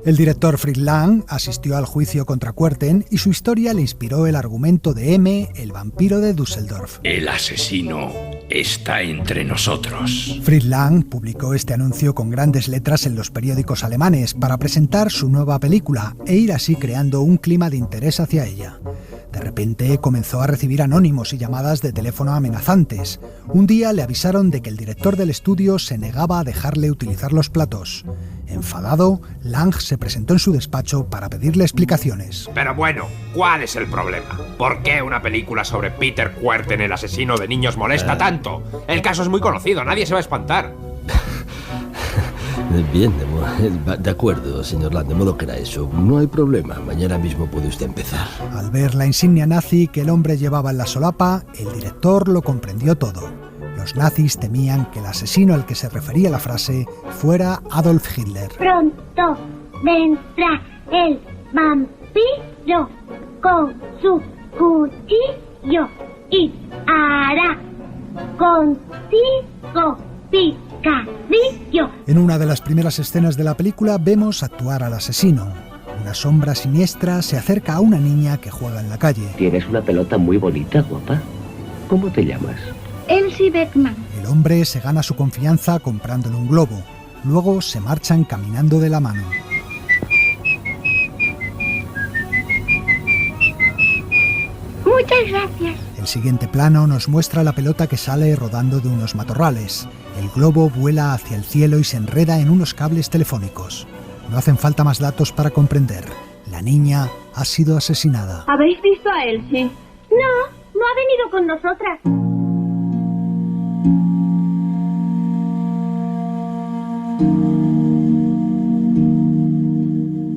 El director Fritz Lang asistió al juicio contra Kuerten y su historia le inspiró el argumento de M, el vampiro de Düsseldorf. El asesino está entre nosotros. Fritz Lang publicó este anuncio con grandes letras en los periódicos alemanes para presentar su nueva película e ir así creando un clima de interés hacia ella. De repente comenzó a recibir anónimos y llamadas de teléfono amenazantes. Un día le avisaron de que el director del estudio se negaba a dejarle utilizar los platos. Enfadado, Lang se presentó en su despacho para pedirle explicaciones. Pero bueno, ¿cuál es el problema? ¿Por qué una película sobre Peter Kuerten, el asesino de niños, molesta tanto? El caso es muy conocido, nadie se va a espantar. Bien, de acuerdo, señor Lang, de modo que era eso. No hay problema, mañana mismo puede usted empezar. Al ver la insignia nazi que el hombre llevaba en la solapa, el director lo comprendió todo. Los nazis temían que el asesino al que se refería la frase fuera Adolf Hitler. Pronto vendrá el vampiro con su cuchillo y hará contigo picadillo. En una de las primeras escenas de la película vemos actuar al asesino. Una sombra siniestra se acerca a una niña que juega en la calle. Tienes una pelota muy bonita, guapa. ¿Cómo te llamas? Elsie Beckman. El hombre se gana su confianza comprándole un globo. Luego se marchan caminando de la mano. Muchas gracias. El siguiente plano nos muestra la pelota que sale rodando de unos matorrales. El globo vuela hacia el cielo y se enreda en unos cables telefónicos. No hacen falta más datos para comprender. La niña ha sido asesinada. ¿Habéis visto a Elsie? No ha venido con nosotras.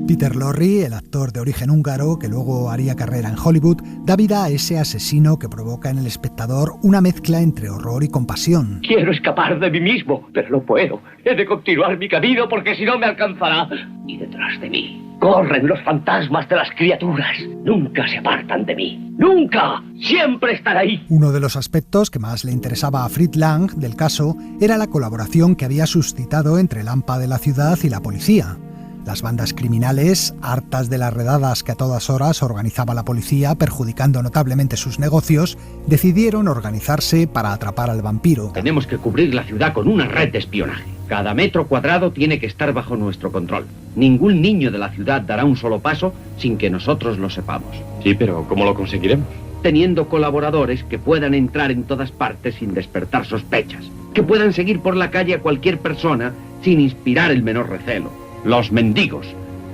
Peter Lorre, el actor de origen húngaro que luego haría carrera en Hollywood, da vida a ese asesino que provoca en el espectador una mezcla entre horror y compasión. Quiero escapar de mí mismo, pero no puedo. He de continuar mi camino porque si no me alcanzará. Y detrás de mí corren los fantasmas de las criaturas. Nunca se apartan de mí. ¡Nunca! ¡Siempre estarán ahí! Uno de los aspectos que más le interesaba a Fritz Lang del caso era la colaboración que había suscitado entre el AMPA de la ciudad y la policía. Las bandas criminales, hartas de las redadas que a todas horas organizaba la policía, perjudicando notablemente sus negocios, decidieron organizarse para atrapar al vampiro. Tenemos que cubrir la ciudad con una red de espionaje. Cada metro cuadrado tiene que estar bajo nuestro control. Ningún niño de la ciudad dará un solo paso sin que nosotros lo sepamos. Sí, pero ¿cómo lo conseguiremos? Teniendo colaboradores que puedan entrar en todas partes sin despertar sospechas. Que puedan seguir por la calle a cualquier persona sin inspirar el menor recelo. Los mendigos.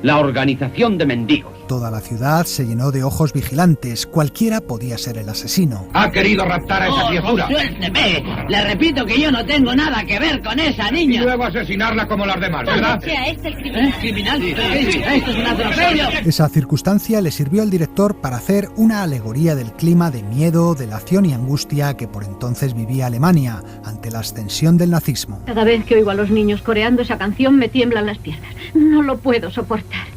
La organización de mendigos. Toda la ciudad se llenó de ojos vigilantes. Cualquiera podía ser el asesino. Ha querido raptar a esa criatura. ¡Suélteme! Le repito que yo no tengo nada que ver con esa niña. Y luego asesinarla como las demás, ¿verdad? Sea este el criminal. ¿Criminal? ¡Esto es un atropello! Esa circunstancia le sirvió al director para hacer una alegoría del clima de miedo, delación y angustia que por entonces vivía Alemania ante la ascensión del nazismo. Cada vez que oigo a los niños coreando esa canción me tiemblan las piernas. No lo puedo soportar.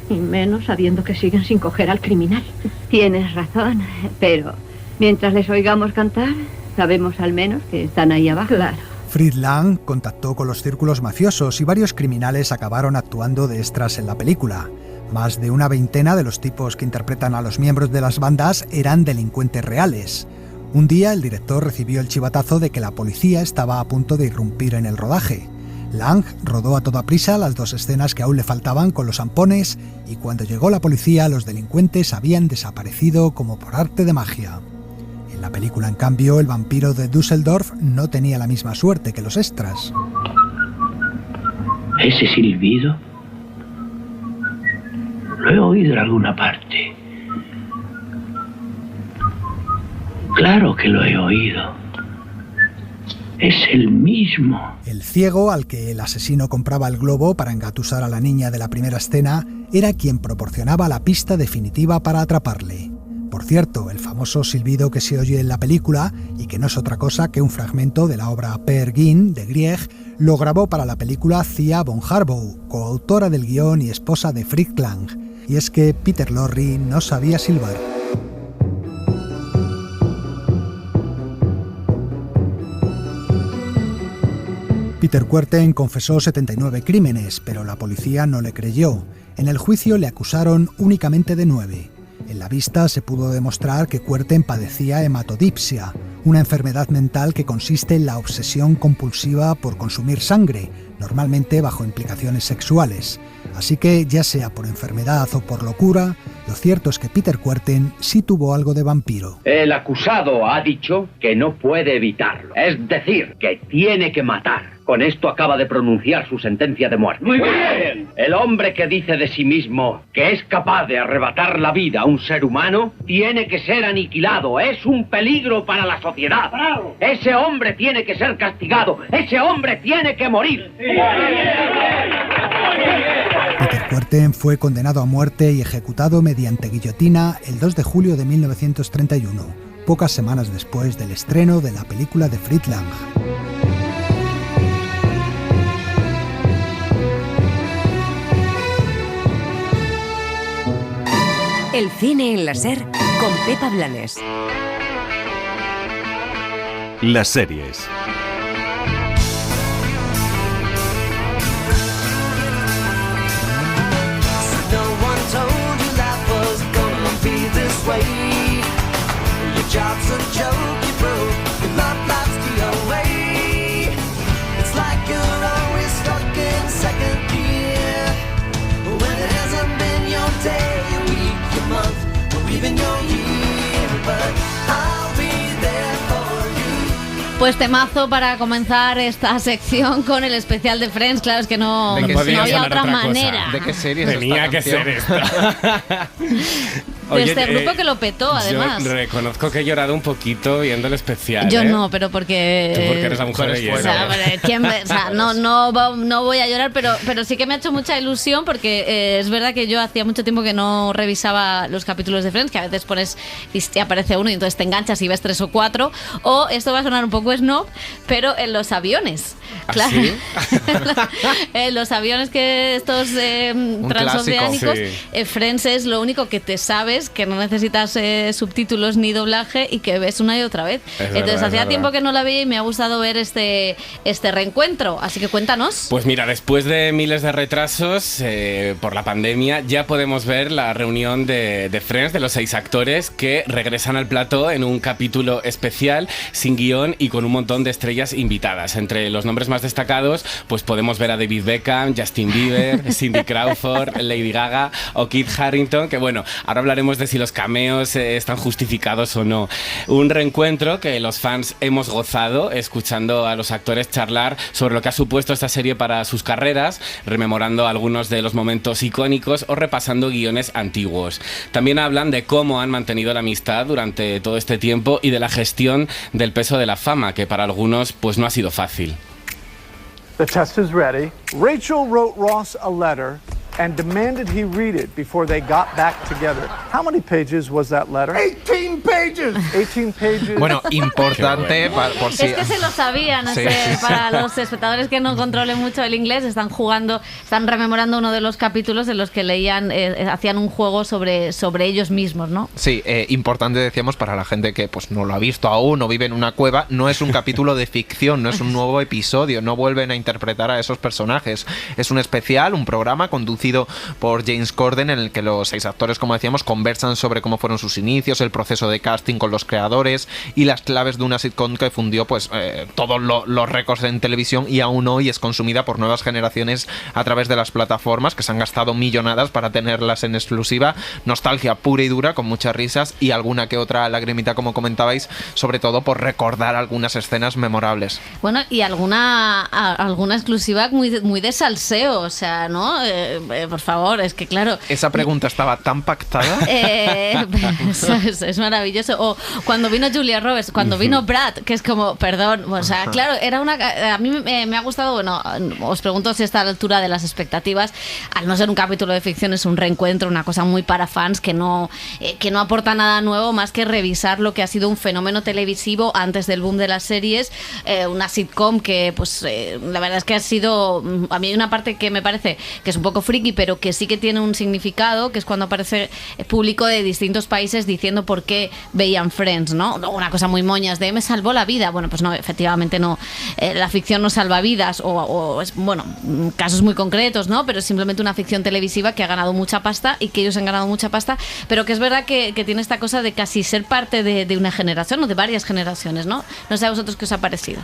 Y menos sabiendo que siguen sin coger al criminal. Tienes razón, pero mientras les oigamos cantar, sabemos al menos que están ahí abajo. Claro. Fritz Lang contactó con los círculos mafiosos y varios criminales acabaron actuando de extras en la película. Más de una veintena de los tipos que interpretan a los miembros de las bandas eran delincuentes reales. Un día el director recibió el chivatazo de que la policía estaba a punto de irrumpir en el rodaje. Lang rodó a toda prisa las dos escenas que aún le faltaban con los ampones y cuando llegó la policía los delincuentes habían desaparecido como por arte de magia. En la película, en cambio, el vampiro de Düsseldorf no tenía la misma suerte que los extras. ¿Ese silbido? Lo he oído en alguna parte. Claro que lo he oído. Es el mismo. El ciego al que el asesino compraba el globo para engatusar a la niña de la primera escena era quien proporcionaba la pista definitiva para atraparle. Por cierto, el famoso silbido que se oye en la película, y que no es otra cosa que un fragmento de la obra Peer Gynt de Grieg, lo grabó para la película Thea von Harbou, coautora del guión y esposa de Fritz Lang. Y es que Peter Lorre no sabía silbar. Peter Kuerten confesó 79 crímenes, pero la policía no le creyó. En el juicio le acusaron únicamente de 9. En la vista se pudo demostrar que Kuerten padecía hematodipsia, una enfermedad mental que consiste en la obsesión compulsiva por consumir sangre, normalmente bajo implicaciones sexuales. Así que, ya sea por enfermedad o por locura, lo cierto es que Peter Kuerten sí tuvo algo de vampiro. El acusado ha dicho que no puede evitarlo. Es decir, que tiene que matar. Con esto acaba de pronunciar su sentencia de muerte. ¡Muy bien! El hombre que dice de sí mismo que es capaz de arrebatar la vida a un ser humano tiene que ser aniquilado. Es un peligro para la sociedad. ¡Bravo! Ese hombre tiene que ser castigado. Ese hombre tiene que morir. Peter Kuerten fue condenado a muerte y ejecutado mediante guillotina el 2 de julio de 1931, pocas semanas después del estreno de la película de Fritz Lang. El cine en la SER con Pepa Blanes. Las series. Pues temazo para comenzar esta sección con el especial de Friends. Claro, es que no había otra manera. ¿De qué serie es Tenía esta que ser esta. De este grupo que lo petó, además. Yo reconozco que he llorado un poquito viendo el especial. Yo no, pero porque... Tú porque eres la mujer de hierro. No voy a llorar, pero sí que me ha hecho mucha ilusión porque es verdad que yo hacía mucho tiempo que no revisaba los capítulos de Friends, que a veces pones y te aparece uno y entonces te enganchas y ves 3 o 4. O esto va a sonar un poco snob, pero en los aviones. Claro. ¿Sí? En los aviones que estos transoceánicos, sí. Friends es lo único que te sabes, que no necesitas subtítulos ni doblaje y que ves una y otra vez. Entonces hacía tiempo que no la veía y me ha gustado ver este reencuentro, así que cuéntanos. Pues mira, después de miles de retrasos por la pandemia, ya podemos ver la reunión de Friends, de los 6 actores que regresan al plató en un capítulo especial, sin guión y con un montón de estrellas invitadas. Entre los nombres más destacados, pues podemos ver a David Beckham, Justin Bieber, Cindy Crawford, Lady Gaga o Kit Harington, que bueno, ahora hablaremos de si los cameos están justificados o no. Un reencuentro que los fans hemos gozado escuchando a los actores charlar sobre lo que ha supuesto esta serie para sus carreras, rememorando algunos de los momentos icónicos o repasando guiones antiguos. También hablan de cómo han mantenido la amistad durante todo este tiempo y de la gestión del peso de la fama, que para algunos pues no ha sido fácil. The test is ready. Rachel wrote Ross a letter and demanded he read it before they got back together. How many pages was that letter? 18 pages. 18 pages. Bueno, importante por si... Es que se lo sabían, sí. Para los espectadores que no controlen mucho el inglés, están rememorando uno de los capítulos en los que leían, hacían un juego sobre ellos mismos, ¿no? Sí, importante, decíamos, para la gente que pues no lo ha visto aún o vive en una cueva, no es un capítulo de ficción, no es un nuevo episodio, no vuelven a interpretar a esos personajes. Es un especial, un programa conducido por James Corden, en el que los 6 actores, como decíamos, conversan sobre cómo fueron sus inicios, el proceso de casting con los creadores y las claves de una sitcom que fundió pues todos los récords en televisión y aún hoy es consumida por nuevas generaciones a través de las plataformas, que se han gastado millonadas para tenerlas en exclusiva. Nostalgia pura y dura, con muchas risas y alguna que otra lagrimita, como comentabais, sobre todo por recordar algunas escenas memorables. Bueno, y alguna exclusiva muy de salseo, o sea, ¿no? por favor, es que claro... ¿Esa pregunta estaba tan pactada? Es maravilloso. O cuando vino Julia Roberts, cuando vino Brad, que es como, perdón, o sea, claro, era a mí me ha gustado, bueno, os pregunto si está a la altura de las expectativas. Al no ser un capítulo de ficción, es un reencuentro, una cosa muy para fans que no aporta nada nuevo más que revisar lo que ha sido un fenómeno televisivo antes del boom de las series, una sitcom que pues la verdad es que ha sido, a mí hay una parte que me parece que es un poco friki, pero que sí que tiene un significado, que es cuando aparece público de distintos países diciendo por qué veían Friends, ¿no? Una cosa muy moñas de me salvó la vida. Bueno, pues no, efectivamente no, la ficción no salva vidas o es, bueno, casos muy concretos, ¿no? Pero es simplemente una ficción televisiva que ha ganado mucha pasta y que ellos han ganado mucha pasta, pero que es verdad que tiene esta cosa de casi ser parte de una generación o de varias generaciones, ¿no? No sé a vosotros qué os ha parecido.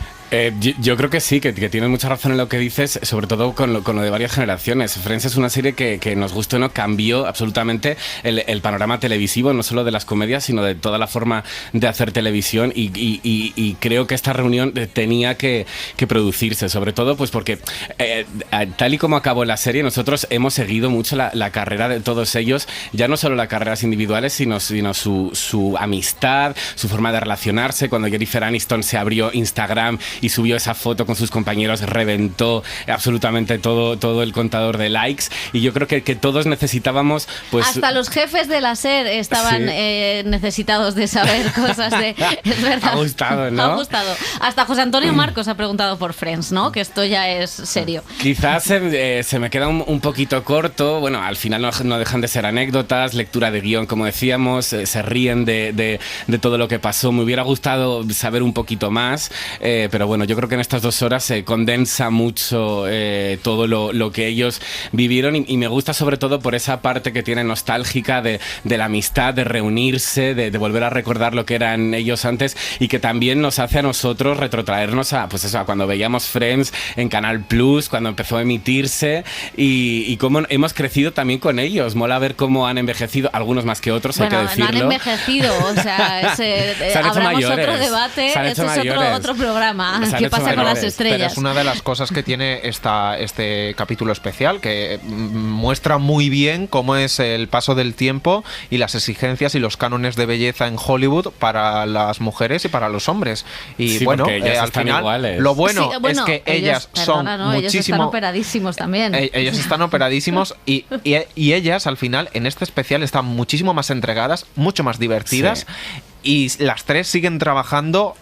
Yo creo que sí, que tienes mucha razón en lo que dices, sobre todo con lo de varias generaciones. Friends es una serie que nos gustó, ¿no? Cambió absolutamente el panorama televisivo, no solo de las comedias, sino de toda la forma de hacer televisión y creo que esta reunión tenía que producirse, sobre todo pues porque tal y como acabó la serie, nosotros hemos seguido mucho la carrera de todos ellos, ya no solo las carreras individuales, sino su amistad, su forma de relacionarse. Cuando Jennifer Aniston se abrió Instagram y subió esa foto con sus compañeros, reventó absolutamente todo el contador de likes, y yo creo que todos necesitábamos pues... Hasta los jefes de la SER estaban necesitados de saber cosas de... Es verdad. Ha gustado, ¿no? Ha gustado. Hasta José Antonio Marcos ha preguntado por Friends, ¿no? Que esto ya es serio. Quizás se me queda un poquito corto. Bueno, al final no dejan de ser anécdotas, lectura de guión, como decíamos, se ríen de todo lo que pasó. Me hubiera gustado saber un poquito más, pero bueno, yo creo que en estas 2 horas se condensa mucho todo lo que ellos vivieron y me gusta sobre todo por esa parte que tiene nostálgica de la amistad, de reunirse, de volver a recordar lo que eran ellos antes, y que también nos hace a nosotros retrotraernos a cuando veíamos Friends en Canal Plus, cuando empezó a emitirse, y cómo hemos crecido también con ellos. Mola ver cómo han envejecido, algunos más que otros, bueno, hay que decirlo. No han envejecido, o sea, abramos otro debate, eso es otro programa. ¿Qué pasa con las estrellas? Pero es una de las cosas que tiene este capítulo especial, que muestra muy bien cómo es el paso del tiempo y las exigencias y los cánones de belleza en Hollywood para las mujeres y para los hombres. Y sí, bueno, al final iguales. Lo bueno, es que ellas son muchísimo... Ellos están operadísimos también. Ellos están operadísimos y ellas al final en este especial están muchísimo más entregadas, mucho más divertidas. Sí. Y las tres siguen trabajando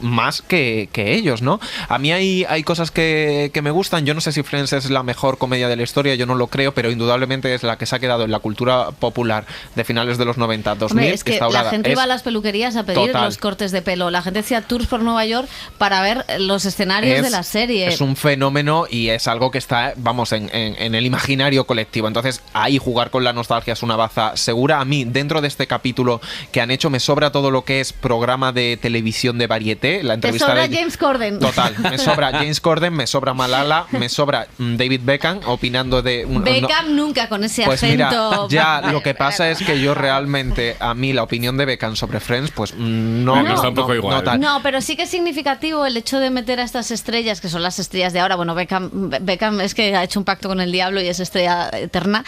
más que ellos, ¿no? A mí hay cosas que me gustan. Yo no sé si Friends es la mejor comedia de la historia, yo no lo creo, pero indudablemente es la que se ha quedado en la cultura popular de finales de los 90, 2000. Hombre, es que la gente iba a las peluquerías a pedir los cortes de pelo. La gente hacía tours por Nueva York para ver los escenarios de la serie. Es un fenómeno y es algo que está, vamos, en el imaginario colectivo. Entonces, ahí jugar con la nostalgia es una baza segura. A mí, dentro de este capítulo que han hecho, me sobra todo lo que es programa de televisión de variété, la entrevista. Me sobra James Corden. Total, me sobra James Corden, me sobra Malala, me sobra David Beckham opinando de... Beckham nunca con ese pues acento. Mira, ya lo que pasa es que yo realmente, a mí la opinión de Beckham sobre Friends, pues no está un poco igual. No, pero sí que es significativo el hecho de meter a estas estrellas, que son las estrellas de ahora. Bueno, Beckham es que ha hecho un pacto con el diablo y es estrella eterna,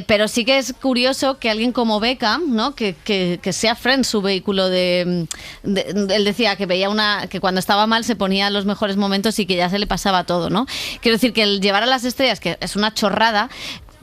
pero sí que es curioso que alguien como Beckham, ¿no? que sea Friends su vehículo él decía que veía que cuando estaba mal se ponía los mejores momentos y que ya se le pasaba todo, ¿no? Quiero decir que el llevar a las estrellas, que es una chorrada,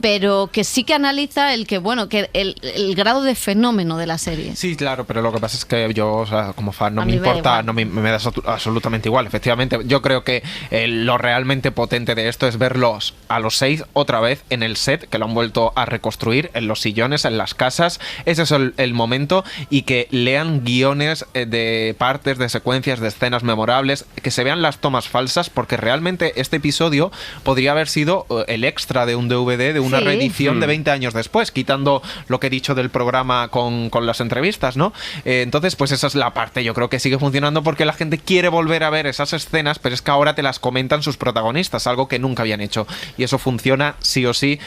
pero que sí que analiza el el grado de fenómeno de la serie. Sí, claro, pero lo que pasa es que yo, o sea, como fan, no me importa, me da absolutamente igual. Efectivamente, yo creo que lo realmente potente de esto es verlos a los 6 otra vez en el set, que lo han vuelto a reconstruir, en los sillones, en las casas. Ese es el momento, y que lean guiones de partes, de secuencias, de escenas memorables, que se vean las tomas falsas, porque realmente este episodio podría haber sido el extra de un DVD, de una reedición de 20 años después, quitando lo que he dicho del programa con las entrevistas, ¿no? Entonces, pues esa es la parte, yo creo que sigue funcionando porque la gente quiere volver a ver esas escenas, pero es que ahora te las comentan sus protagonistas, algo que nunca habían hecho, y eso funciona sí o sí.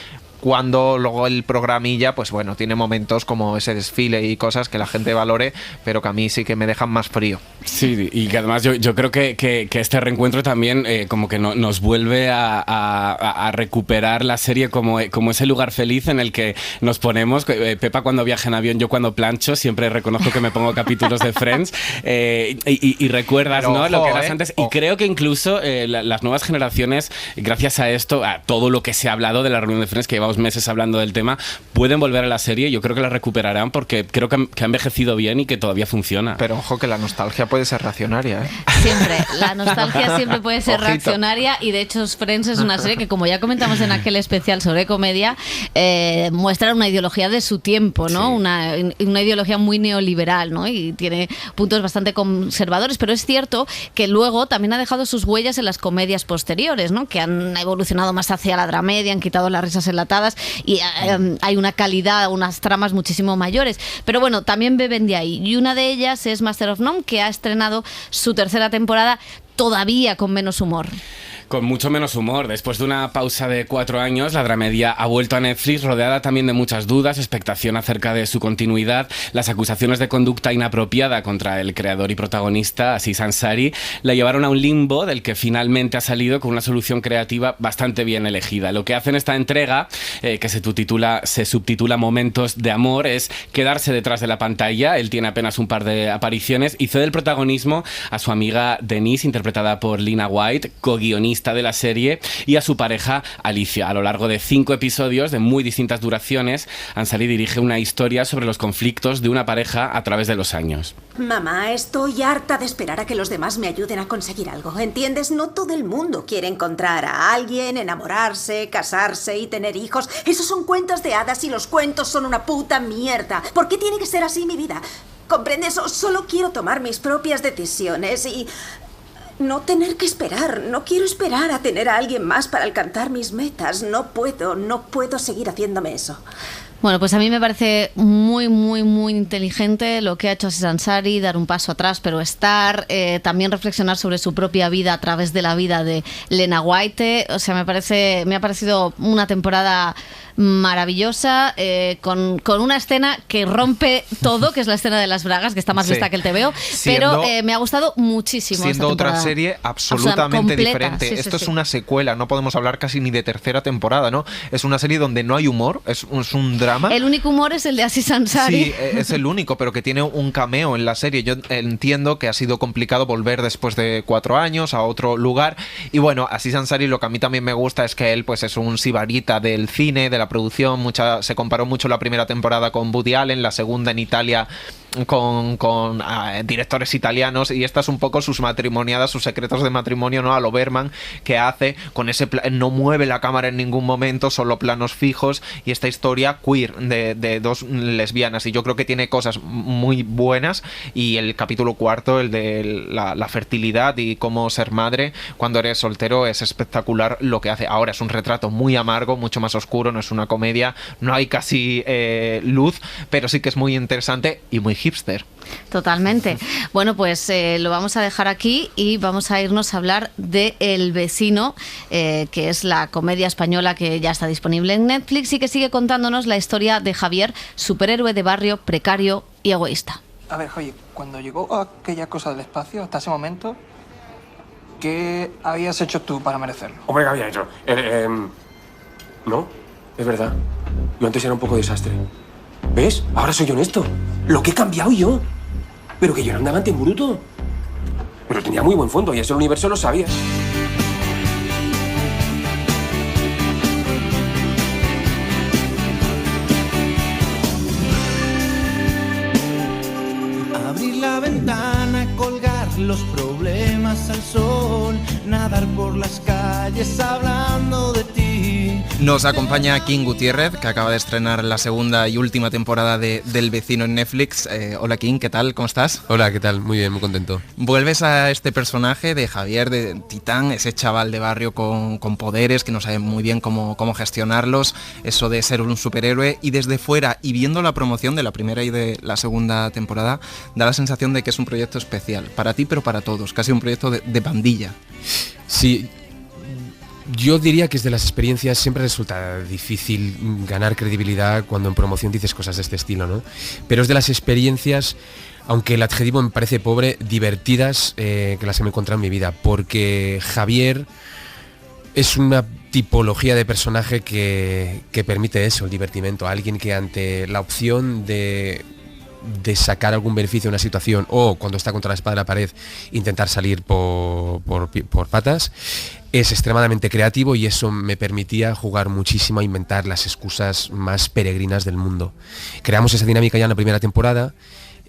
cuando luego el programilla, pues bueno, tiene momentos como ese desfile y cosas que la gente valore, pero que a mí sí que me dejan más frío. Sí, y que además yo creo que este reencuentro también como que nos vuelve a recuperar la serie como ese lugar feliz en el que nos ponemos. Pepa cuando viaja en avión, yo cuando plancho, siempre reconozco que me pongo capítulos de Friends y recuerdas, ¿no? Lo que eras antes. Y creo que incluso las nuevas generaciones, gracias a esto, a todo lo que se ha hablado de la reunión de Friends, que llevamos meses hablando del tema, pueden volver a la serie. Yo creo que la recuperarán porque creo que ha envejecido bien y que todavía funciona. Pero ojo que la nostalgia puede ser reaccionaria, ¿eh? Siempre, la nostalgia siempre puede ser reaccionaria, y de hecho Friends es una serie que, como ya comentamos en aquel especial sobre comedia, muestra una ideología de su tiempo, ¿no? Sí. Una ideología muy neoliberal, ¿no? Y tiene puntos bastante conservadores, pero es cierto que luego también ha dejado sus huellas en las comedias posteriores, ¿no? Que han evolucionado más hacia la dramedia, han quitado las risas enlatadas y hay una calidad, unas tramas muchísimo mayores. Pero bueno, también beben de ahí. Y una de ellas es Master of None, que ha estrenado su tercera temporada todavía con menos humor. Con mucho menos humor. Después de una pausa de 4 años, la dramedia ha vuelto a Netflix, rodeada también de muchas dudas, expectación acerca de su continuidad. Las acusaciones de conducta inapropiada contra el creador y protagonista, Aziz Ansari, la llevaron a un limbo del que finalmente ha salido con una solución creativa bastante bien elegida. Lo que hace en esta entrega, que se subtitula Momentos de Amor, es quedarse detrás de la pantalla. Él tiene apenas un par de apariciones y cede el protagonismo a su amiga Denise, interpretada por Lena White, co-guionista de la serie, y a su pareja Alicia. A lo largo de 5 episodios de muy distintas duraciones, Ansari dirige una historia sobre los conflictos de una pareja a través de los años. Mamá, estoy harta de esperar a que los demás me ayuden a conseguir algo. ¿Entiendes? No todo el mundo quiere encontrar a alguien, enamorarse, casarse y tener hijos. Esos son cuentos de hadas y los cuentos son una puta mierda. ¿Por qué tiene que ser así mi vida? ¿Comprendes? Solo quiero tomar mis propias decisiones y no tener que esperar. No quiero esperar a tener a alguien más para alcanzar mis metas. No puedo seguir haciéndome eso. Bueno, pues a mí me parece muy, muy, muy inteligente lo que ha hecho Aziz Ansari, dar un paso atrás, pero también reflexionar sobre su propia vida a través de la vida de Lena White. O sea, me ha parecido una temporada maravillosa, con una escena que rompe todo, que es la escena de las bragas, que está más vista que el TVO, pero me ha gustado muchísimo. Siendo esta otra serie absolutamente completa, diferente. Esto es una secuela, no podemos hablar casi ni de tercera temporada, ¿no? Es una serie donde no hay humor, es un drama. El único humor es el de Aziz Ansari. Sí, es el único, pero que tiene un cameo en la serie. Yo entiendo que ha sido complicado volver después de 4 años a otro lugar. Y bueno, Aziz Ansari, lo que a mí también me gusta es que él pues es un sibarita del cine, de la producción. Se comparó mucho la primera temporada con Woody Allen, la segunda en Italia con directores italianos, y esta es un poco sus matrimoniadas, sus secretos de matrimonio, ¿no? A lo Berman, que hace con ese no mueve la cámara en ningún momento, solo planos fijos, y esta historia queer de 2 lesbianas, y yo creo que tiene cosas muy buenas. Y el capítulo 4, el de la fertilidad y cómo ser madre cuando eres soltero, es espectacular lo que hace. Ahora es un retrato muy amargo, mucho más oscuro, no es una comedia, no hay casi luz, pero sí que es muy interesante y muy hipster. Totalmente. Bueno, pues lo vamos a dejar aquí y vamos a irnos a hablar de El vecino, que es la comedia española que ya está disponible en Netflix y que sigue contándonos la historia de Javier, superhéroe de barrio, precario y egoísta. A ver, oye, cuando llegó aquella cosa del espacio, hasta ese momento, ¿qué habías hecho tú para merecerlo? Hombre, ¿qué había hecho? No, es verdad. Yo antes era un poco desastre. ¿Ves? Ahora soy honesto. Lo que he cambiado yo. Pero que yo era un diamante bruto. Pero tenía muy buen fondo y eso el universo lo sabía. Abrir la ventana, colgar los problemas al sol, nadar por las calles hablando de ti. Nos acompaña King Gutiérrez, que acaba de estrenar la segunda y última temporada de Del vecino en Netflix. Hola King, ¿qué tal? ¿Cómo estás? Hola, ¿qué tal? Muy bien, muy contento. Vuelves a este personaje de Javier, de Titán, ese chaval de barrio con poderes que no sabe muy bien cómo gestionarlos, eso de ser un superhéroe, y desde fuera y viendo la promoción de la primera y de la segunda temporada, da la sensación de que es un proyecto especial, para ti pero para todos, casi un proyecto de pandilla. Sí. Yo diría que es de las experiencias, siempre resulta difícil ganar credibilidad cuando en promoción dices cosas de este estilo, ¿no? Pero es de las experiencias, aunque el adjetivo me parece pobre, divertidas, que las que me he encontrado en mi vida, porque Javier es una tipología de personaje que permite eso, el divertimento. Alguien que ante la opción de sacar algún beneficio de una situación, o cuando está contra la espada de la pared, intentar salir por patas, es extremadamente creativo, y eso me permitía jugar muchísimo a inventar las excusas más peregrinas del mundo. Creamos esa dinámica ya en la primera temporada,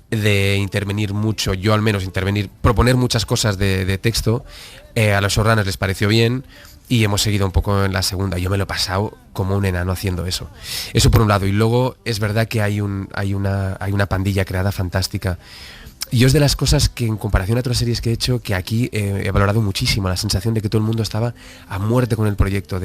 de intervenir mucho, yo al menos proponer muchas cosas de texto. A los showrunners les pareció bien, y hemos seguido un poco en la segunda. Yo me lo he pasado como un enano haciendo eso. Eso por un lado. Y luego es verdad que hay una pandilla creada fantástica. Y es de las cosas que, en comparación a otras series que he hecho, que aquí he valorado muchísimo, la sensación de que todo el mundo estaba a muerte con el proyecto.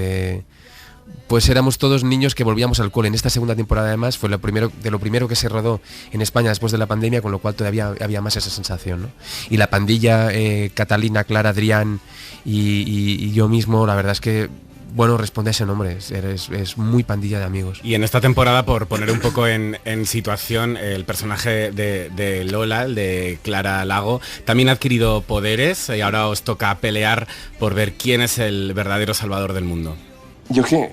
Pues éramos todos niños que volvíamos al cole. En esta segunda temporada, además, fue lo primero que se rodó en España después de la pandemia, con lo cual todavía había más esa sensación, ¿no? Y la pandilla, Catalina, Clara, Adrián y yo mismo, la verdad es que, bueno, responde a ese nombre, es muy pandilla de amigos. Y en esta temporada, por poner un poco en situación, el personaje de Lola, el de Clara Lago, también ha adquirido poderes, y ahora os toca pelear por ver quién es el verdadero salvador del mundo. Yo es que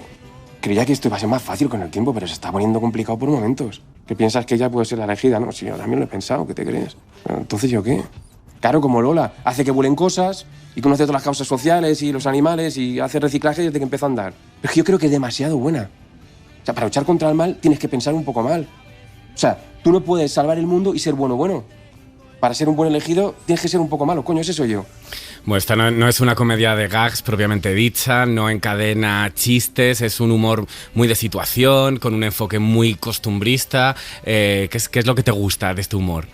creía que esto iba a ser más fácil con el tiempo, pero se está poniendo complicado por momentos. ¿Qué piensas, que ella puede ser la elegida? No, sí, yo también lo he pensado, ¿qué te crees? Pero entonces, ¿yo qué? Claro, como Lola hace que vuelen cosas y conoce todas las causas sociales y los animales y hace reciclaje desde que empezó a andar. Pero es que yo creo que es demasiado buena. O sea, para luchar contra el mal tienes que pensar un poco mal. O sea, tú no puedes salvar el mundo y ser bueno. Para ser un buen elegido tienes que ser un poco malo, coño, ese soy yo. Bueno, esta no es una comedia de gags propiamente dicha, no encadena chistes, es un humor muy de situación, con un enfoque muy costumbrista. ¿Qué es lo que te gusta de este humor?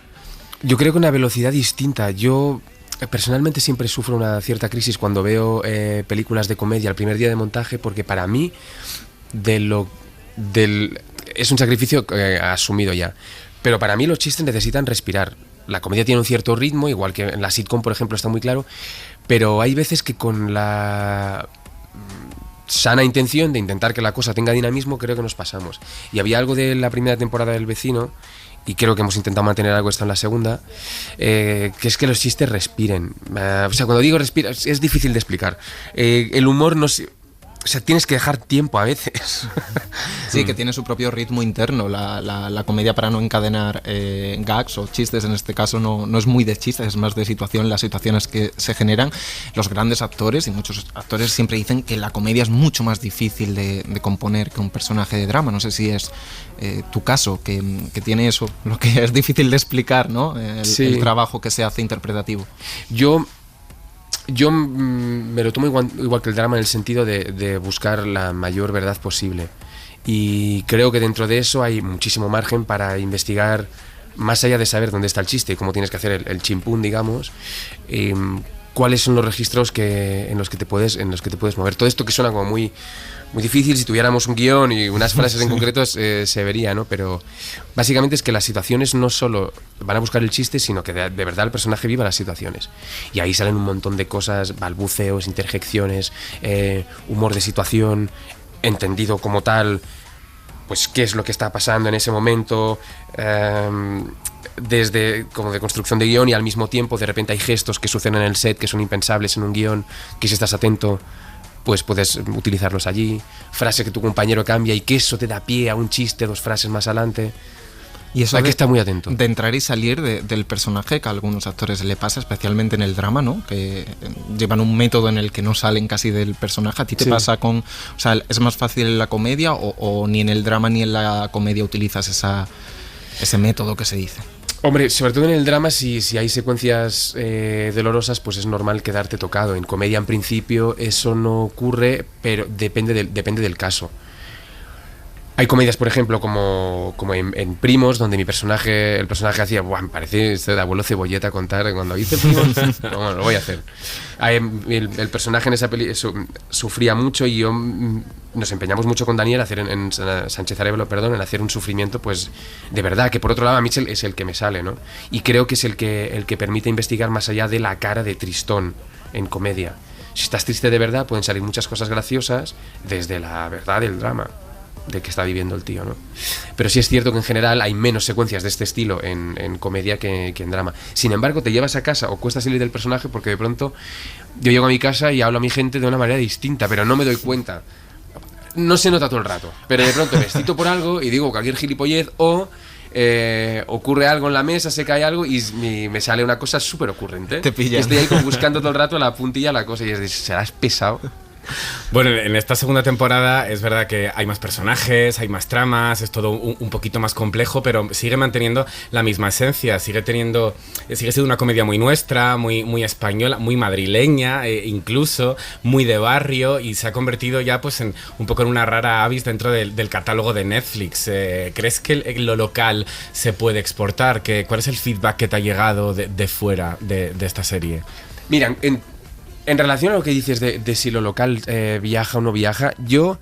Yo creo que una velocidad distinta. Yo personalmente siempre sufro una cierta crisis cuando veo películas de comedia el primer día de montaje, porque para mí es un sacrificio asumido ya. Pero para mí los chistes necesitan respirar. La comedia tiene un cierto ritmo, igual que en la sitcom, por ejemplo, está muy claro, pero hay veces que con la sana intención de intentar que la cosa tenga dinamismo, creo que nos pasamos. Y había algo de la primera temporada del Vecino, y creo que hemos intentado mantener algo esto en la segunda, que es que los chistes respiren. O sea, cuando digo respira, es difícil de explicar. El humor no se... O sea, tienes que dejar tiempo a veces. Sí, que tiene su propio ritmo interno. La comedia, para no encadenar gags o chistes, en este caso no es muy de chistes, es más de situación, las situaciones que se generan. Los grandes actores y muchos actores siempre dicen que la comedia es mucho más difícil de componer que un personaje de drama. No sé si es tu caso, que tiene eso, lo que es difícil de explicar, ¿no? El trabajo que se hace interpretativo. Yo me lo tomo igual que el drama, en el sentido de buscar la mayor verdad posible, y creo que dentro de eso hay muchísimo margen para investigar, más allá de saber dónde está el chiste y cómo tienes que hacer el chimpún, digamos, cuáles son los registros en los que te puedes mover. Todo esto que suena como muy difícil, si tuviéramos un guión y unas frases en concreto se vería, ¿no? Pero básicamente es que las situaciones no solo van a buscar el chiste, sino que de verdad el personaje viva las situaciones. Y ahí salen un montón de cosas, balbuceos, interjecciones, humor de situación, entendido como tal, pues qué es lo que está pasando en ese momento, desde como de construcción de guión, y al mismo tiempo de repente hay gestos que suceden en el set que son impensables en un guión, que si estás atento pues puedes utilizarlos allí, frase que tu compañero cambia y que eso te da pie a un chiste 2 frases más adelante. Y eso hay que estar muy atento. De entrar y salir del personaje, que a algunos actores le pasa, especialmente en el drama, ¿no? Que llevan un método en el que no salen casi del personaje. ¿A ti te pasa con...? O sea, ¿es más fácil en la comedia o ni en el drama ni en la comedia utilizas ese método que se dice? Hombre, sobre todo en el drama, si hay secuencias dolorosas, pues es normal quedarte tocado. En comedia, en principio, eso no ocurre, pero depende del caso. Hay comedias, por ejemplo, como en Primos, donde el personaje hacía, me parece de abuelo Cebolleta contar cuando hice Primos, bueno, lo voy a hacer. El personaje en esa peli sufría mucho, y nos empeñamos mucho con Daniel en Sánchez Arevalo, en hacer un sufrimiento, pues de verdad, que por otro lado a mí es el que me sale, ¿no? Y creo que es el que permite investigar más allá de la cara de tristón en comedia. Si estás triste de verdad, pueden salir muchas cosas graciosas desde la verdad del drama de que está viviendo el tío, ¿no? Pero sí es cierto que en general hay menos secuencias de este estilo en comedia que en drama. Sin embargo, te llevas a casa o cuesta salir del personaje porque de pronto yo llego a mi casa y hablo a mi gente de una manera distinta, pero no me doy cuenta. No se nota todo el rato, pero de pronto me excito por algo y digo cualquier gilipollez o ocurre algo en la mesa, se cae algo y me sale una cosa súper ocurrente. Te pillan. Estoy ahí buscando todo el rato la puntilla de la cosa y es de, serás pesado. Bueno, en esta segunda temporada es verdad que hay más personajes, hay más tramas, es todo un poquito más complejo, pero sigue manteniendo la misma esencia, sigue siendo una comedia muy nuestra, muy española, muy madrileña, incluso muy de barrio, y se ha convertido ya pues en un poco en una rara avis dentro del catálogo de Netflix. ¿Crees que lo local se puede exportar? ¿Cuál es el feedback que te ha llegado de fuera de esta serie? Mira, en relación a lo que dices de si lo local viaja o no viaja, yo,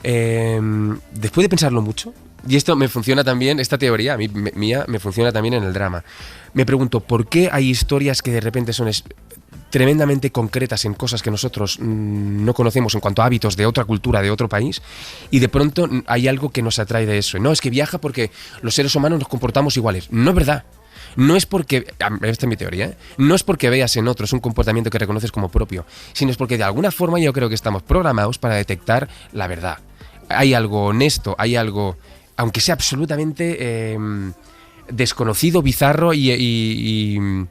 después de pensarlo mucho, y esto me funciona también, esta teoría mía me funciona también en el drama, me pregunto, ¿por qué hay historias que de repente son tremendamente concretas en cosas que nosotros no conocemos en cuanto a hábitos de otra cultura, de otro país, y de pronto hay algo que nos atrae de eso? No, es que viaja porque los seres humanos nos comportamos iguales. No es verdad. No es porque, esta es mi teoría, no es porque veas en otros un comportamiento que reconoces como propio, sino es porque de alguna forma yo creo que estamos programados para detectar la verdad. Hay algo honesto, hay algo, aunque sea absolutamente desconocido, bizarro y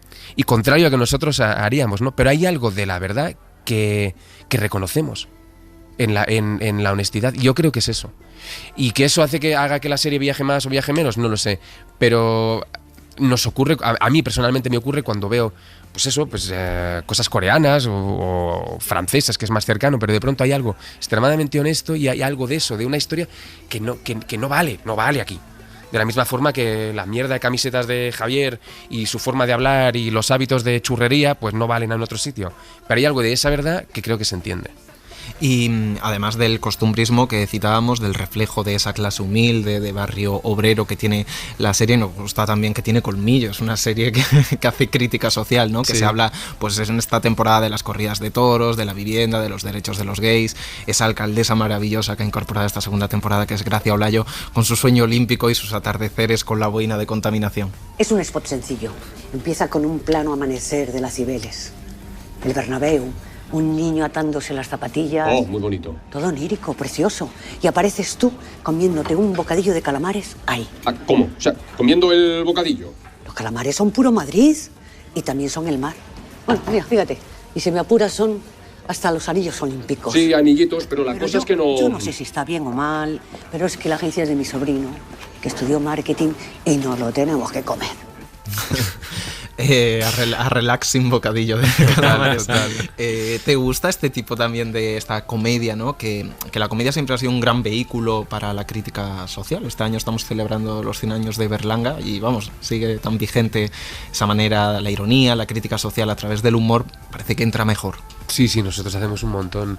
contrario a lo que nosotros haríamos, ¿no? Pero hay algo de la verdad que reconocemos en la honestidad. Yo creo que es eso. Y que eso hace que haga que la serie viaje más o viaje menos, no lo sé. Pero nos ocurre, a mí personalmente me ocurre cuando veo cosas coreanas o francesas, que es más cercano, pero de pronto hay algo extremadamente honesto y hay algo de eso, de una historia que no vale aquí. De la misma forma que la mierda de camisetas de Javier y su forma de hablar y los hábitos de churrería pues no valen en otro sitio. Pero hay algo de esa verdad que creo que se entiende. Y además del costumbrismo que citábamos, del reflejo de esa clase humilde, de barrio obrero que tiene la serie, nos gusta también que tiene colmillo. Es una serie que hace crítica social, ¿no? Que se habla, pues en esta temporada, de las corridas de toros, de la vivienda, de los derechos de los gays. Esa alcaldesa maravillosa que ha incorporado esta segunda temporada, que es Gracia Olayo, con su sueño olímpico y sus atardeceres con la boina de contaminación. Es un spot sencillo. Empieza con un plano amanecer de las Cibeles, el Bernabéu, un niño atándose las zapatillas. Oh, muy bonito. Todo onírico, precioso. Y apareces tú comiéndote un bocadillo de calamares ahí. ¿Cómo? O sea, comiendo el bocadillo. Los calamares son puro Madrid y también son el mar. Bueno, mira, fíjate. Y si me apuras son hasta los anillos olímpicos. Sí, anillitos, pero la cosa es que no... Yo no sé si está bien o mal, pero es que la agencia es de mi sobrino, que estudió marketing y nos lo tenemos que comer. A relaxing bocadillo de calamares. ¿Te gusta este tipo también de esta comedia, ¿no? Que la comedia siempre ha sido un gran vehículo para la crítica social. Este año estamos celebrando los 100 años de Berlanga y vamos, sigue tan vigente esa manera, la ironía, la crítica social a través del humor, parece que entra mejor. Sí, nosotros hacemos un montón.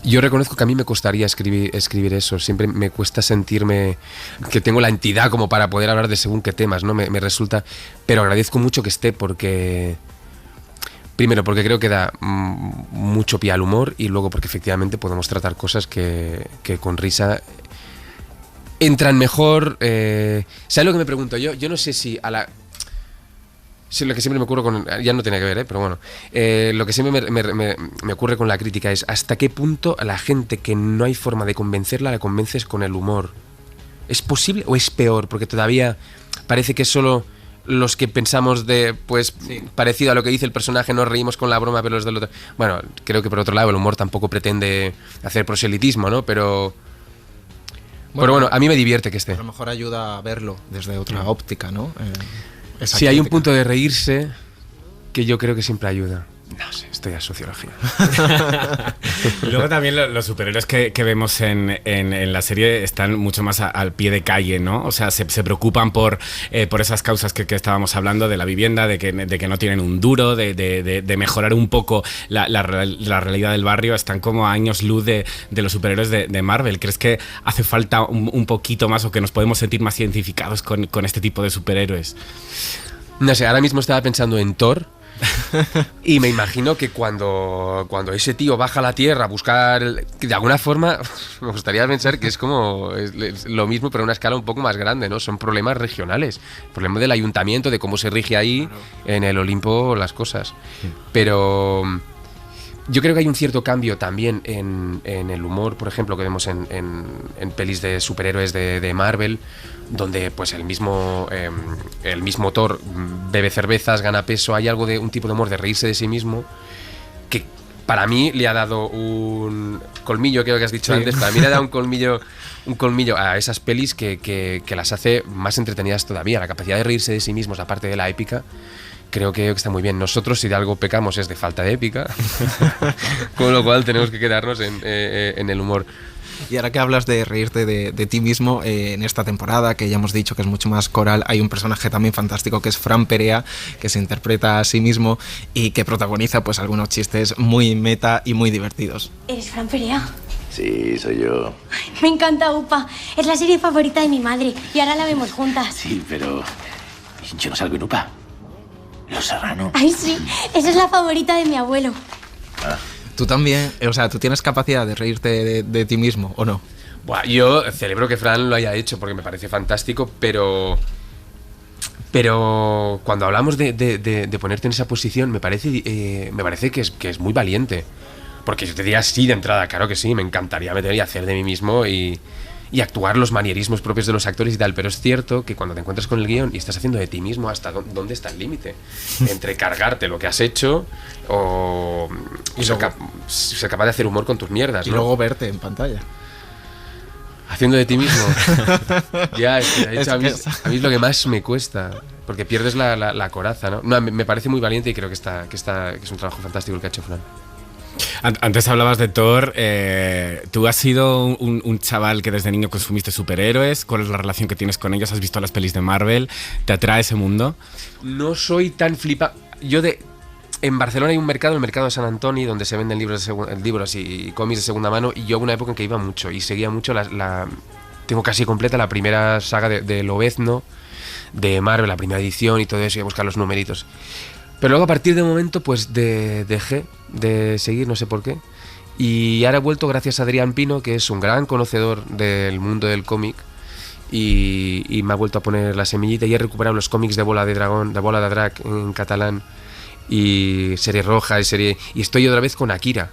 Yo reconozco que a mí me costaría escribir eso. Siempre me cuesta sentirme que tengo la entidad como para poder hablar de según qué temas, ¿no? Me resulta... Pero agradezco mucho que esté porque... Primero, porque creo que da mucho pie al humor y luego porque efectivamente podemos tratar cosas que con risa entran mejor. ¿Sabes lo que me pregunto yo? Yo no sé si a la... Sí, lo que siempre me ocurre con... Ya no tiene que ver, pero bueno. Lo que siempre me ocurre con la crítica es hasta qué punto a la gente que no hay forma de convencerla, la convences con el humor. ¿Es posible o es peor? Porque todavía parece que solo los que pensamos parecido a lo que dice el personaje nos reímos con la broma, pero los del otro... Bueno, creo que por otro lado el humor tampoco pretende hacer proselitismo, ¿no? Pero bueno, a mí me divierte que esté. A lo mejor ayuda a verlo desde otra óptica, ¿no? Sí, hay un punto de reírse que yo creo que siempre ayuda. No sé, estoy a sociología. Luego también los superhéroes que vemos en la serie están mucho más al pie de calle, ¿no? O sea, se preocupan por esas causas que estábamos hablando, de la vivienda, de que no tienen un duro, de mejorar un poco la realidad del barrio. Están como a años luz de los superhéroes de Marvel. ¿Crees que hace falta un poquito más o que nos podemos sentir más identificados con este tipo de superhéroes? No sé, ahora mismo estaba pensando en Thor, Y me imagino que cuando ese tío baja a la tierra a buscar, de alguna forma, me gustaría pensar que es como es lo mismo, pero a una escala un poco más grande, ¿no? Son problemas regionales, problema del ayuntamiento, de cómo se rige ahí en el Olimpo las cosas. Pero yo creo que hay un cierto cambio también en el humor, por ejemplo, que vemos en pelis de superhéroes de Marvel, donde pues el mismo Thor bebe cervezas, gana peso. Hay algo de un tipo de humor de reírse de sí mismo que para mí le ha dado un colmillo, creo que has dicho antes, para mí le ha dado un colmillo a esas pelis que las hace más entretenidas todavía. La capacidad de reírse de sí mismos, aparte de la épica, creo que está muy bien. Nosotros, si de algo pecamos, es de falta de épica, con lo cual tenemos que quedarnos en el humor. Y ahora que hablas de reírte de ti mismo, en esta temporada, que ya hemos dicho que es mucho más coral, hay un personaje también fantástico que es Fran Perea, que se interpreta a sí mismo y que protagoniza pues algunos chistes muy meta y muy divertidos. ¿Eres Fran Perea? Sí, soy yo. Me encanta UPA. Es la serie favorita de mi madre y ahora la vemos juntas. Sí, pero yo no salgo en UPA. Los Serrano. Ay, sí. Esa es la favorita de mi abuelo. Ah. Tú también, o sea, ¿tú tienes capacidad de reírte de ti mismo o no? Buah, yo celebro que Fran lo haya hecho porque me parece fantástico, pero cuando hablamos de ponerte en esa posición, me parece que es muy valiente. Porque yo te diría sí de entrada, claro que sí, me encantaría meter y hacer de mí mismo y actuar los manierismos propios de los actores y tal, pero es cierto que cuando te encuentras con el guión y estás haciendo de ti mismo, ¿hasta dónde está el límite? Entre cargarte lo que has hecho o ser capaz de hacer humor con tus mierdas, y ¿no? luego verte en pantalla. Haciendo de ti mismo. Ya, de hecho, a mí es lo que más me cuesta, porque pierdes la coraza, ¿no? No, me parece muy valiente y creo que es un trabajo fantástico el que ha hecho Fran. Antes hablabas de Thor. Tú has sido un chaval que desde niño consumiste superhéroes. ¿Cuál es la relación que tienes con ellos? ¿Has visto las pelis de Marvel? ¿Te atrae ese mundo? No soy tan flipa. En Barcelona hay un mercado, el mercado de San Antonio, donde se venden libros y cómics de segunda mano, y yo hubo una época en que iba mucho y seguía mucho tengo casi completa la primera saga de Lobezno, de Marvel, la primera edición y todo eso, y a buscar los numeritos. Pero luego a partir de un momento pues dejé de seguir, no sé por qué. Y ahora he vuelto gracias a Adrián Pino, que es un gran conocedor del mundo del cómic, y me ha vuelto a poner la semillita, y he recuperado los cómics de Bola de Dragón, de Bola de Drac en catalán, y Serie Roja, y estoy otra vez con Akira.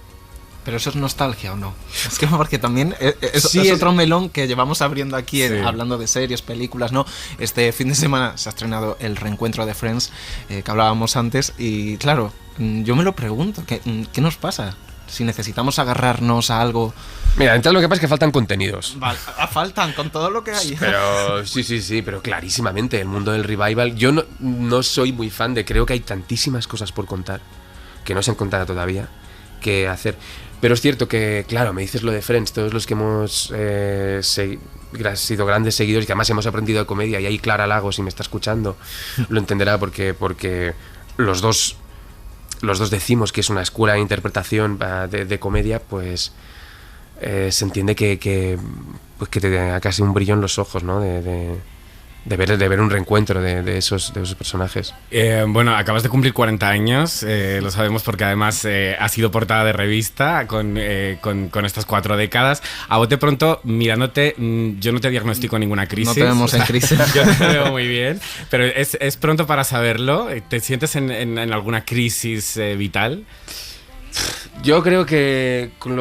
¿Pero eso es nostalgia o no? Es que porque también es otro melón que llevamos abriendo aquí, hablando de series, películas, ¿no? Este fin de semana se ha estrenado el reencuentro de Friends, que hablábamos antes, y claro, yo me lo pregunto, ¿qué nos pasa? Si necesitamos agarrarnos a algo... Mira, entonces lo que pasa es que faltan contenidos. Faltan con todo lo que hay. Pero sí, pero clarísimamente el mundo del revival, yo no soy muy fan de, creo que hay tantísimas cosas por contar que no se han contado todavía, que hacer. Pero es cierto que, claro, me dices lo de Friends, todos los que hemos sido grandes seguidores y que además hemos aprendido de comedia, y ahí Clara Lagos, si me está escuchando, lo entenderá porque los dos decimos que es una escuela de interpretación de comedia, pues se entiende que te da casi un brillo en los ojos, ¿no? De ver un reencuentro de esos personajes. Bueno, acabas de cumplir 40 años, lo sabemos porque además has sido portada de revista con estas 4 décadas. A bote pronto, mirándote, yo no te diagnostico ninguna crisis. No te vemos en crisis. Yo te veo muy bien, pero es pronto para saberlo. ¿Te sientes en alguna crisis vital? Yo creo que con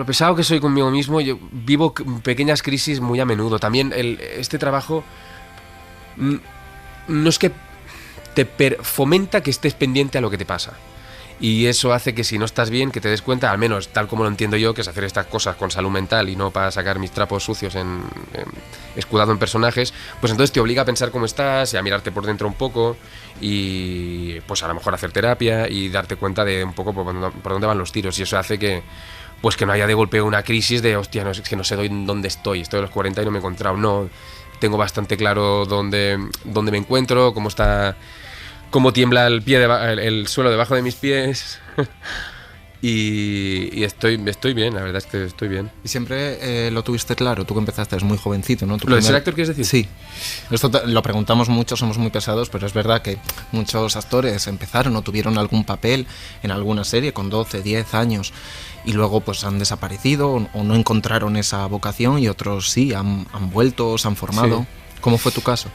lo pesado que soy conmigo mismo, yo vivo pequeñas crisis muy a menudo. También este trabajo no es que te fomenta que estés pendiente a lo que te pasa. Y eso hace que si no estás bien, que te des cuenta, al menos tal como lo entiendo yo, que es hacer estas cosas con salud mental y no para sacar mis trapos sucios escudado en personajes, pues entonces te obliga a pensar cómo estás y a mirarte por dentro un poco y pues a lo mejor hacer terapia y darte cuenta de un poco por dónde van los tiros. Y eso hace que no haya de golpe una crisis de hostia, no, es que no sé dónde estoy a los 40 y no me he encontrado. No, tengo bastante claro dónde me encuentro, cómo tiembla el suelo debajo de mis pies Y estoy bien, la verdad es que estoy bien. Y siempre lo tuviste claro, tú que empezaste, es muy jovencito, ¿no? ¿Lo de ser actor quieres decir? Sí. Esto lo preguntamos mucho, somos muy pesados, pero es verdad que muchos actores empezaron o tuvieron algún papel en alguna serie con 12, 10 años y luego pues han desaparecido o no encontraron esa vocación y otros sí, han vuelto, se han formado. Sí. ¿Cómo fue tu caso?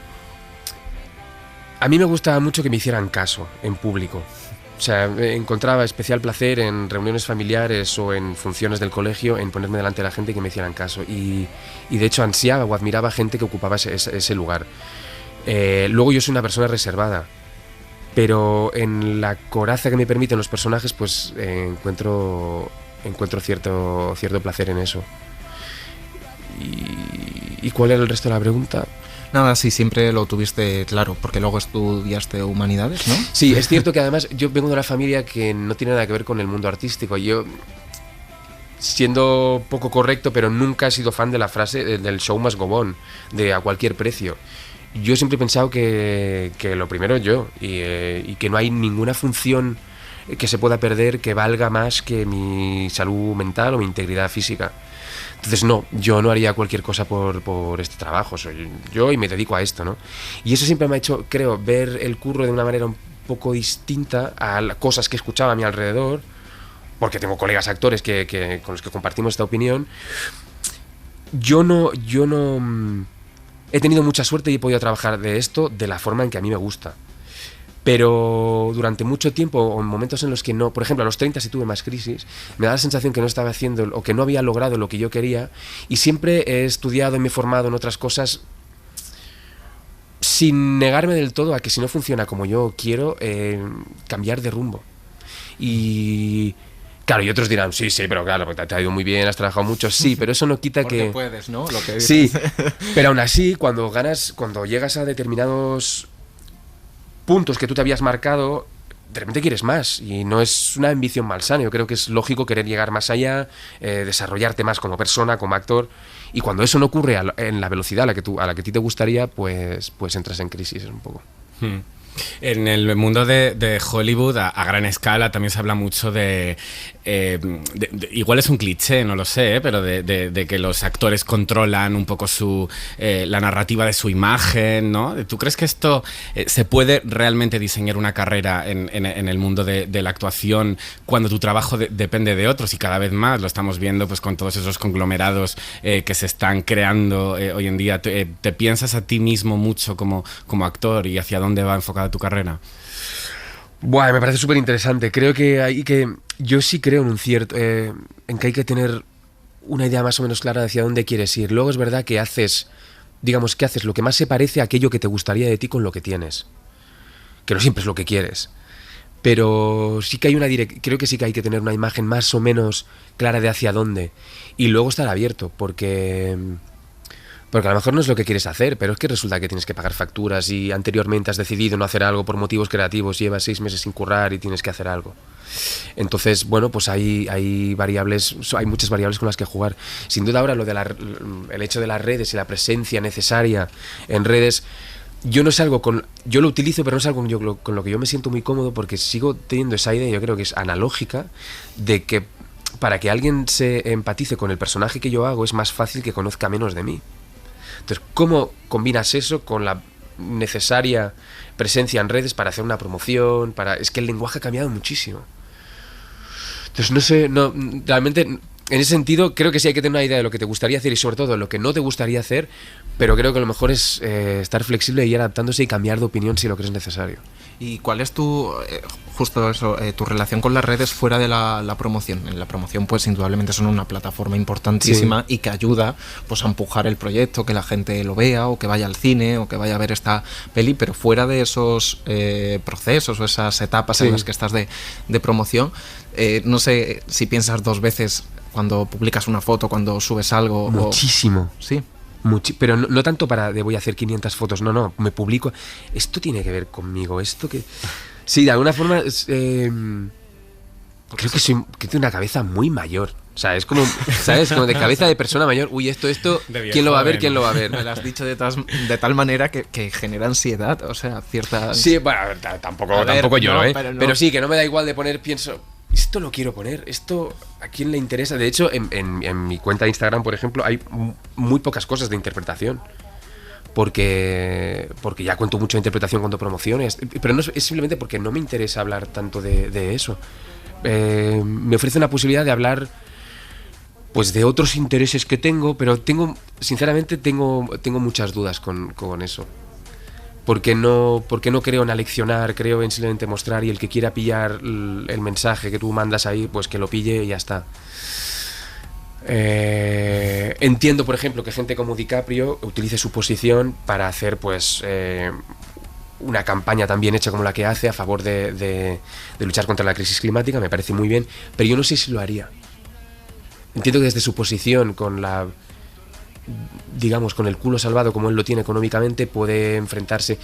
A mí me gustaba mucho que me hicieran caso en público. O sea, encontraba especial placer en reuniones familiares o en funciones del colegio en ponerme delante de la gente y que me hicieran caso. Y de hecho ansiaba o admiraba gente que ocupaba ese lugar. Luego yo soy una persona reservada, pero en la coraza que me permiten los personajes, pues encuentro cierto placer en eso. ¿Y cuál era el resto de la pregunta? Nada, sí, siempre lo tuviste claro, porque luego estudiaste humanidades, ¿no? Sí, es cierto que además yo vengo de una familia que no tiene nada que ver con el mundo artístico. Yo, siendo poco correcto, pero nunca he sido fan de la frase del show must go on, de a cualquier precio. Yo siempre he pensado que lo primero yo, y que no hay ninguna función que se pueda perder que valga más que mi salud mental o mi integridad física. Entonces no, yo no haría cualquier cosa por este trabajo, soy yo y me dedico a esto, ¿no? Y eso siempre me ha hecho, creo, ver el curro de una manera un poco distinta a las cosas que escuchaba a mi alrededor, porque tengo colegas actores con los que compartimos esta opinión. Yo no he tenido mucha suerte y he podido trabajar de esto de la forma en que a mí me gusta. Pero durante mucho tiempo, o en momentos en los que no, por ejemplo a los 30 sí tuve más crisis, me da la sensación que no estaba haciendo o que no había logrado lo que yo quería, y siempre he estudiado y me he formado en otras cosas sin negarme del todo a que si no funciona como yo quiero, cambiar de rumbo. Y claro, y otros dirán, sí, pero claro, te ha ido muy bien, has trabajado mucho, sí, pero eso no quita porque que... puedes, ¿no? Lo que sí, pero aún así, cuando llegas a determinados puntos que tú te habías marcado, de repente quieres más, y no es una ambición malsana. Yo creo que es lógico querer llegar más allá, desarrollarte más como persona, como actor, y cuando eso no ocurre en la velocidad a la que a ti te gustaría, pues entras en crisis un poco. En el mundo de Hollywood a gran escala también se habla mucho de igual es un cliché, no lo sé, pero de que los actores controlan un poco la narrativa de su imagen, ¿no? ¿Tú crees que esto se puede realmente diseñar una carrera en el mundo de la actuación cuando tu trabajo depende de otros? Y cada vez más lo estamos viendo pues con todos esos conglomerados que se están creando hoy en día. ¿Te piensas a ti mismo mucho como actor y hacia dónde va enfocada tu carrera? Buah, me parece súper interesante. Creo que yo sí creo en que hay que tener una idea más o menos clara de hacia dónde quieres ir. Luego es verdad que haces lo que más se parece a aquello que te gustaría de ti con lo que tienes. Que no siempre es lo que quieres. Pero sí que creo que sí que hay que tener una imagen más o menos clara de hacia dónde. Y luego estar abierto, porque a lo mejor no es lo que quieres hacer, pero es que resulta que tienes que pagar facturas y anteriormente has decidido no hacer algo por motivos creativos, llevas 6 meses sin currar y tienes que hacer algo. Entonces, bueno, pues hay muchas variables con las que jugar. Sin duda ahora el hecho de las redes y la presencia necesaria en redes, yo lo utilizo, pero no es algo con lo que yo me siento muy cómodo, porque sigo teniendo esa idea, yo creo que es analógica, de que para que alguien se empatice con el personaje que yo hago es más fácil que conozca menos de mí. Entonces, ¿cómo combinas eso con la necesaria presencia en redes para hacer una promoción? Es que el lenguaje ha cambiado muchísimo. Entonces, no sé, realmente en ese sentido creo que sí hay que tener una idea de lo que te gustaría hacer y sobre todo lo que no te gustaría hacer, pero creo que lo mejor es estar flexible y ir adaptándose y cambiar de opinión si lo crees necesario. ¿Y cuál es tu relación con las redes fuera de la promoción? En la promoción pues indudablemente son una plataforma importantísima, sí, y que ayuda pues a empujar el proyecto, que la gente lo vea o que vaya al cine o que vaya a ver esta peli, pero fuera de esos procesos o esas etapas, sí, en las que estás de promoción, no sé si piensas 2 veces cuando publicas una foto, cuando subes algo. Muchísimo. Sí. Pero no tanto voy a hacer 500 fotos, no, me publico. Esto tiene que ver conmigo, esto que... Sí, de alguna forma creo que tengo una cabeza muy mayor. O sea, es como, ¿sabes? Como de cabeza de persona mayor. Uy, esto, ¿quién lo va a ver? ¿Quién lo va a ver? Me lo has dicho de tal manera que genera ansiedad, o sea, cierta... Sí, bueno, tampoco yo, ¿no? Pero sí, que no me da igual de pienso... esto lo quiero poner, esto a quién le interesa. De hecho, en mi cuenta de Instagram, por ejemplo, hay muy pocas cosas de interpretación. Porque ya cuento mucho de interpretación cuando promociones, pero no es simplemente porque no me interesa hablar tanto de eso. Me ofrece una posibilidad de hablar pues de otros intereses que tengo, pero sinceramente tengo muchas dudas con eso. Porque no creo en aleccionar, creo en simplemente mostrar, y el que quiera pillar el mensaje que tú mandas ahí, pues que lo pille y ya está. Entiendo, por ejemplo, que gente como DiCaprio utilice su posición para hacer pues una campaña tan bien hecha como la que hace a favor de luchar contra la crisis climática. Me parece muy bien, pero yo no sé si lo haría. Entiendo que desde su posición, con el culo salvado como él lo tiene económicamente, puede enfrentarse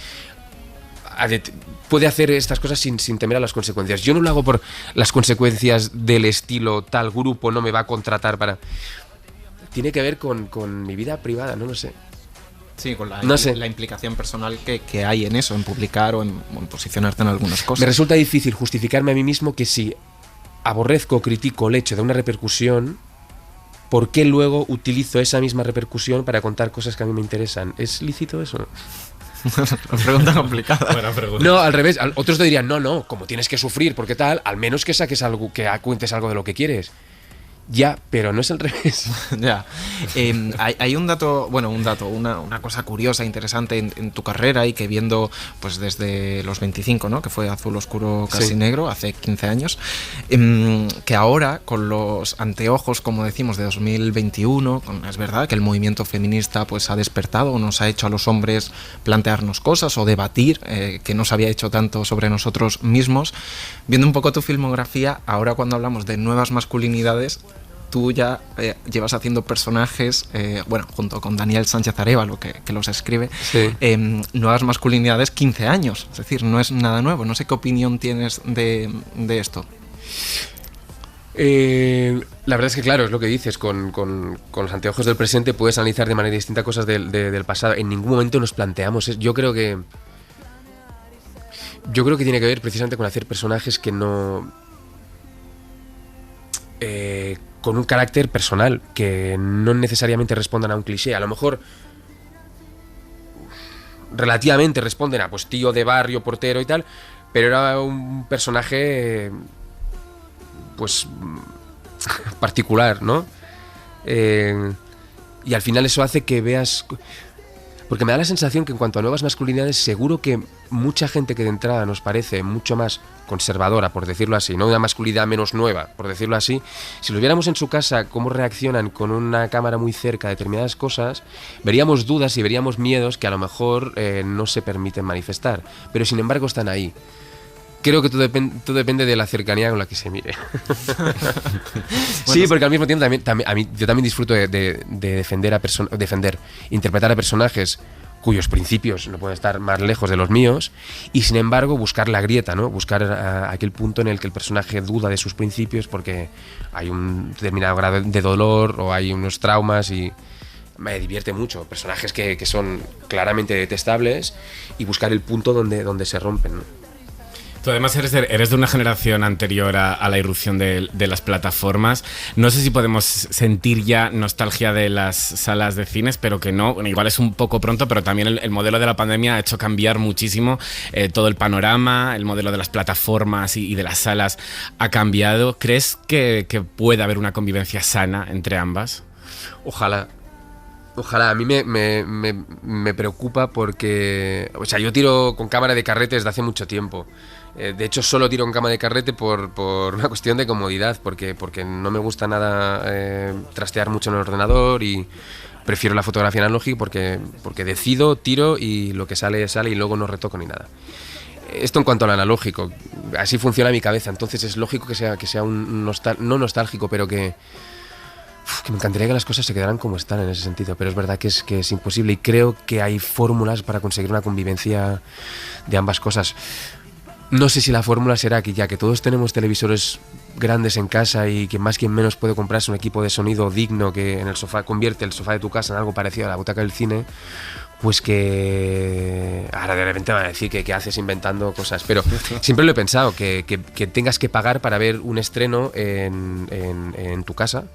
puede hacer estas cosas sin temer a las consecuencias. Yo no lo hago por las consecuencias del estilo tal grupo no me va a contratar para... Tiene que ver con mi vida privada, no lo sé. Sí, con la implicación personal que hay en eso, en publicar o en posicionarte en algunas cosas. Me resulta difícil justificarme a mí mismo que si aborrezco o critico el hecho de una repercusión, ¿por qué luego utilizo esa misma repercusión para contar cosas que a mí me interesan? ¿Es lícito eso? Una pregunta complicada. Buena pregunta. No, al revés. Otros te dirían, no, como tienes que sufrir, porque tal, al menos que saques algo, que cuentes algo de lo que quieres. Ya, pero no es al revés. Ya. Hay un dato, una cosa curiosa, interesante en tu carrera, y que viendo pues desde los 25, ¿no? Que fue Azul Oscuro Casi Negro, hace 15 años, que ahora con los anteojos, como decimos, de 2021, es verdad que el movimiento feminista pues ha despertado, nos ha hecho a los hombres plantearnos cosas o debatir, que no se había hecho tanto sobre nosotros mismos. Viendo un poco tu filmografía, ahora cuando hablamos de nuevas masculinidades, tú ya llevas haciendo personajes, junto con Daniel Sánchez Arévalo, que los escribe, nuevas masculinidades 15 años. Es decir, no es nada nuevo. No sé qué opinión tienes de esto. La verdad es que, claro, es lo que dices, con los anteojos del presente puedes analizar de manera distinta cosas del pasado. En ningún momento nos planteamos. Yo creo que tiene que ver precisamente con hacer personajes que no... con un carácter personal, que no necesariamente respondan a un cliché. A lo mejor relativamente responden a pues tío de barrio, portero y tal, pero era un personaje pues particular, ¿no? Y al final eso hace que veas... Porque me da la sensación que en cuanto a nuevas masculinidades, seguro que mucha gente que de entrada nos parece mucho más conservadora, por decirlo así, no una masculinidad menos nueva, por decirlo así, si lo viéramos en su casa cómo reaccionan con una cámara muy cerca a determinadas cosas, veríamos dudas y veríamos miedos que a lo mejor no se permiten manifestar, pero sin embargo están ahí. Creo que todo depende de la cercanía con la que se mire. Sí, porque al mismo tiempo yo también disfruto de interpretar a personajes cuyos principios no pueden estar más lejos de los míos, y sin embargo buscar la grieta, ¿no? Buscar aquel punto en el que el personaje duda de sus principios porque hay un determinado grado de dolor o hay unos traumas, y me divierte mucho. Personajes que son claramente detestables y buscar el punto donde se rompen, ¿no? Tú además eres de una generación anterior a la irrupción de las plataformas. No sé si podemos sentir ya nostalgia de las salas de cines, pero que no. Bueno, igual es un poco pronto, pero también el modelo de la pandemia ha hecho cambiar muchísimo todo el panorama. El modelo de las plataformas y de las salas ha cambiado. ¿Crees que puede haber una convivencia sana entre ambas? Ojalá. A mí me preocupa porque... O sea, yo tiro con cámara de carrete desde hace mucho tiempo. De hecho, solo tiro con cámara de carrete por una cuestión de comodidad, porque no me gusta nada trastear mucho en el ordenador, y prefiero la fotografía analógica porque decido, tiro y lo que sale y luego no retoco ni nada. Esto en cuanto al analógico. Así funciona mi cabeza, entonces es lógico que sea un no nostálgico, pero que me encantaría que las cosas se quedaran como están en ese sentido, pero es verdad que es imposible, y creo que hay fórmulas para conseguir una convivencia de ambas cosas. No sé si la fórmula será que ya que todos tenemos televisores grandes en casa y quien más quien menos puede comprarse un equipo de sonido digno que en el sofá convierte el sofá de tu casa en algo parecido a la butaca del cine, pues que ahora de repente van a decir que haces inventando cosas, pero siempre lo he pensado, que tengas que pagar para ver un estreno en tu casa,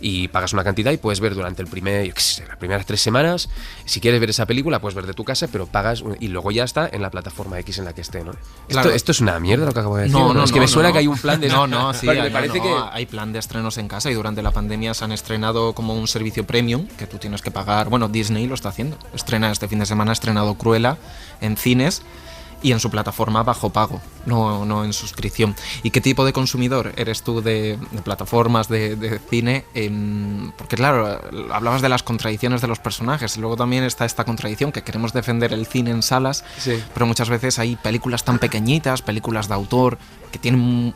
y pagas una cantidad y puedes ver durante las primeras 3 semanas, si quieres ver esa película puedes ver de tu casa, pero pagas y luego ya está en la plataforma X en la que esté, ¿no? Claro. Esto es una mierda lo que acabo de decir. No, es que me suena que hay un plan de... Sí, me parece que hay plan de estrenos en casa, y durante la pandemia se han estrenado como un servicio premium que tú tienes que pagar. Bueno, Disney lo está haciendo. Este fin de semana ha estrenado Cruella en cines y en su plataforma bajo pago, no en suscripción. ¿Y qué tipo de consumidor eres tú de plataformas de cine? Porque claro, hablabas de las contradicciones de los personajes, luego también está esta contradicción que queremos defender el cine en salas, sí, pero muchas veces hay películas tan pequeñitas, películas de autor, que tienen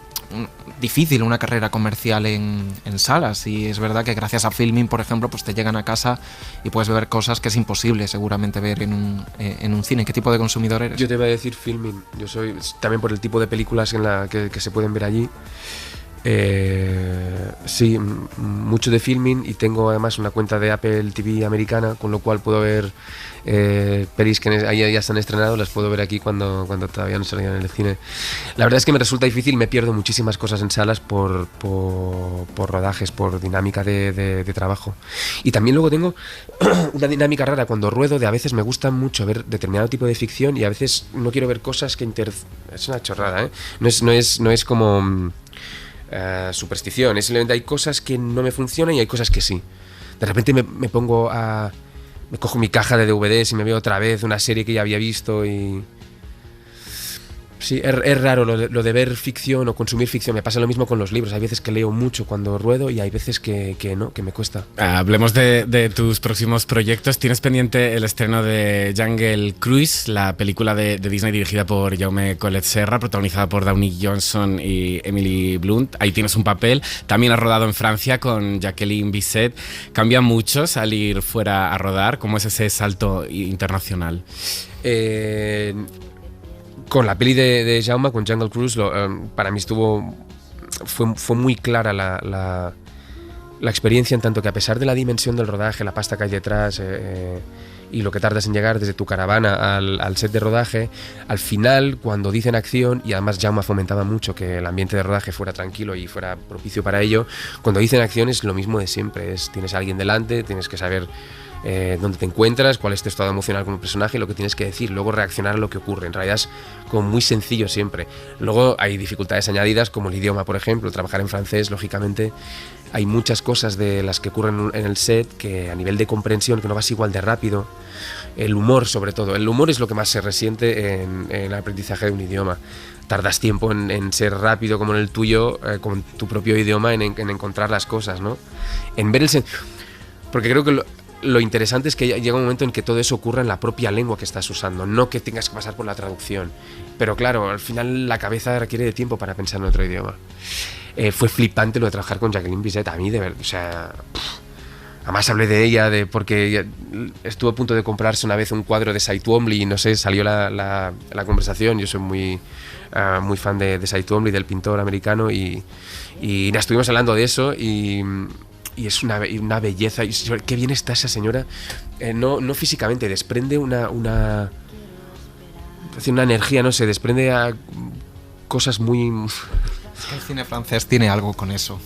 difícil una carrera comercial en salas, y es verdad que gracias a Filmin, por ejemplo, pues te llegan a casa y puedes ver cosas que es imposible seguramente ver en un cine. ¿Qué tipo de consumidor eres? Yo te iba a decir Filmin. Yo soy también por el tipo de películas que se pueden ver allí. Sí, mucho de Filmin, y tengo además una cuenta de Apple TV americana, con lo cual puedo ver pelis que ahí ya están estrenadas, las puedo ver aquí cuando todavía no salían en el cine. La verdad es que me resulta difícil, me pierdo muchísimas cosas en salas por rodajes, por dinámica de trabajo. Y también luego tengo una dinámica rara cuando ruedo, de a veces me gusta mucho ver determinado tipo de ficción y a veces no quiero ver cosas que es una chorrada, ¿eh? No es como... superstición, es simplemente hay cosas que no me funcionan y hay cosas que sí. De repente me cojo mi caja de DVDs y me veo otra vez una serie que ya había visto y... Sí, es raro lo de ver ficción o consumir ficción. Me pasa lo mismo con los libros. Hay veces que leo mucho cuando ruedo y hay veces que no, que me cuesta. Hablemos de tus próximos proyectos. Tienes pendiente el estreno de Jungle Cruise, la película de Disney dirigida por Jaume Collet-Serra, protagonizada por Downey Johnson y Emily Blunt. Ahí tienes un papel. También has rodado en Francia con Jacqueline Bisset. ¿Cambia mucho salir fuera a rodar? ¿Cómo es ese salto internacional? Con la peli de Jaume, con Jungle Cruise, para mí fue muy clara la experiencia, en tanto que a pesar de la dimensión del rodaje, la pasta que hay detrás y lo que tardas en llegar desde tu caravana al set de rodaje, al final, cuando dicen acción, y además Jaume fomentaba mucho que el ambiente de rodaje fuera tranquilo y fuera propicio para ello, cuando dicen acción es lo mismo de siempre, tienes a alguien delante, tienes que saber dónde te encuentras, cuál es tu estado emocional como personaje, lo que tienes que decir, luego reaccionar a lo que ocurre. En realidad es como muy sencillo siempre. Luego hay dificultades añadidas como el idioma, por ejemplo, trabajar en francés, lógicamente hay muchas cosas de las que ocurren en el set que a nivel de comprensión, que no vas igual de rápido. El humor, sobre todo, el humor es lo que más se resiente en el aprendizaje de un idioma. Tardas tiempo en ser rápido como en el tuyo, con tu propio idioma, en encontrar las cosas, ¿no? En ver porque creo que lo interesante es que llega un momento en que todo eso ocurra en la propia lengua que estás usando, no que tengas que pasar por la traducción. Pero claro, al final la cabeza requiere de tiempo para pensar en otro idioma. Fue flipante lo de trabajar con Jacqueline Bisset, a mí de verdad, o sea... Además hablé de ella, porque estuvo a punto de comprarse una vez un cuadro de Cy Twombly y no sé, salió la conversación. Yo soy muy fan de Cy Twombly, del pintor americano, y estuvimos hablando de eso y es una belleza. Y qué bien está esa señora, no físicamente, desprende una energía, no sé, desprende a cosas muy... Es que el cine francés tiene algo con eso.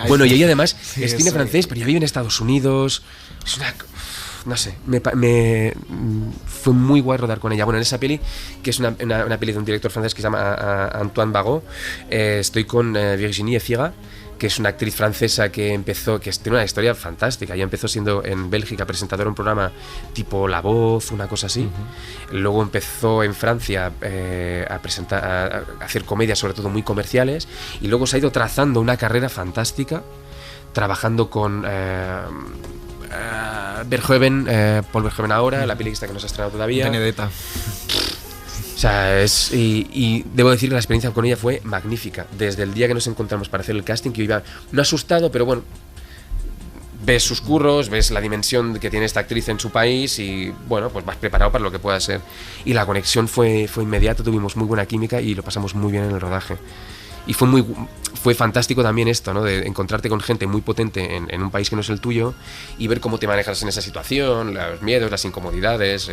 Bueno, y ella además es cine francés, pero ya vive en Estados Unidos. Es una... No sé, fue muy guay rodar con ella. Bueno, en esa peli, que es una peli de un director francés que se llama Antoine Bagot, estoy con Virginie Efira, que es una actriz francesa que tiene una historia fantástica. Ella empezó siendo en Bélgica presentadora de un programa tipo La Voz, una cosa así. Luego empezó en Francia a hacer comedias, sobre todo muy comerciales, y luego se ha ido trazando una carrera fantástica, trabajando con Verhoeven, Paul Verhoeven ahora, la película que no se ha estrenado todavía. Benedetta. O sea, y debo decir que la experiencia con ella fue magnífica. Desde el día que nos encontramos para hacer el casting, que yo iba no asustado, pero bueno, ves sus curros, ves la dimensión que tiene esta actriz en su país y bueno, pues vas preparado para lo que pueda ser. Y la conexión fue inmediata, tuvimos muy buena química y lo pasamos muy bien en el rodaje. Y fue fantástico también esto, ¿no? De encontrarte con gente muy potente en un país que no es el tuyo y ver cómo te manejas en esa situación, los miedos, las incomodidades.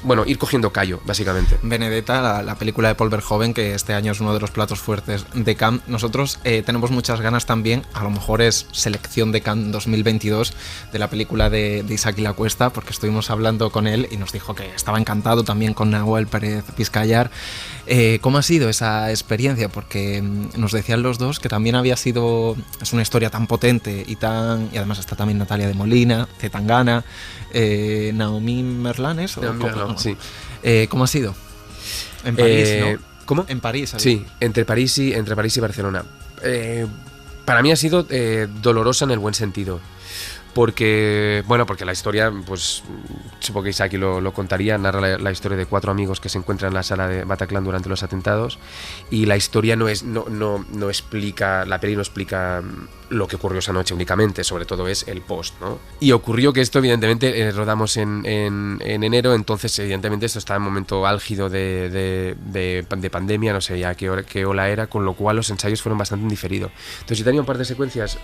Bueno, ir cogiendo callo, básicamente. Benedetta, la película de Paul Verhoeven, que este año es uno de los platos fuertes de Cannes. Nosotros tenemos muchas ganas también, a lo mejor es selección de Cannes 2022, de la película de Isaac y la Cuesta, porque estuvimos hablando con él y nos dijo que estaba encantado también con Nahuel Pérez Vizcayar. ¿Cómo ha sido esa experiencia? Porque nos decían los dos que también es una historia tan potente y además está también Natalia de Molina, Zetangana, Naomi Merlanes. Sí. ¿Cómo ha sido? En París, ¿no? ¿Cómo? En París. Sí, entre París y Barcelona. Para mí ha sido dolorosa en el buen sentido. Porque la historia, pues supongo que Isaac lo contaría, narra la historia de 4 amigos que se encuentran en la sala de Bataclan durante los atentados, y la historia no explica, la peli no explica lo que ocurrió esa noche únicamente, sobre todo es el post, ¿no? Y ocurrió que esto, evidentemente, rodamos en enero, entonces evidentemente esto estaba en un momento álgido de pandemia, no sé ya qué ola era, con lo cual los ensayos fueron bastante en diferido. Entonces yo tenía un par de secuencias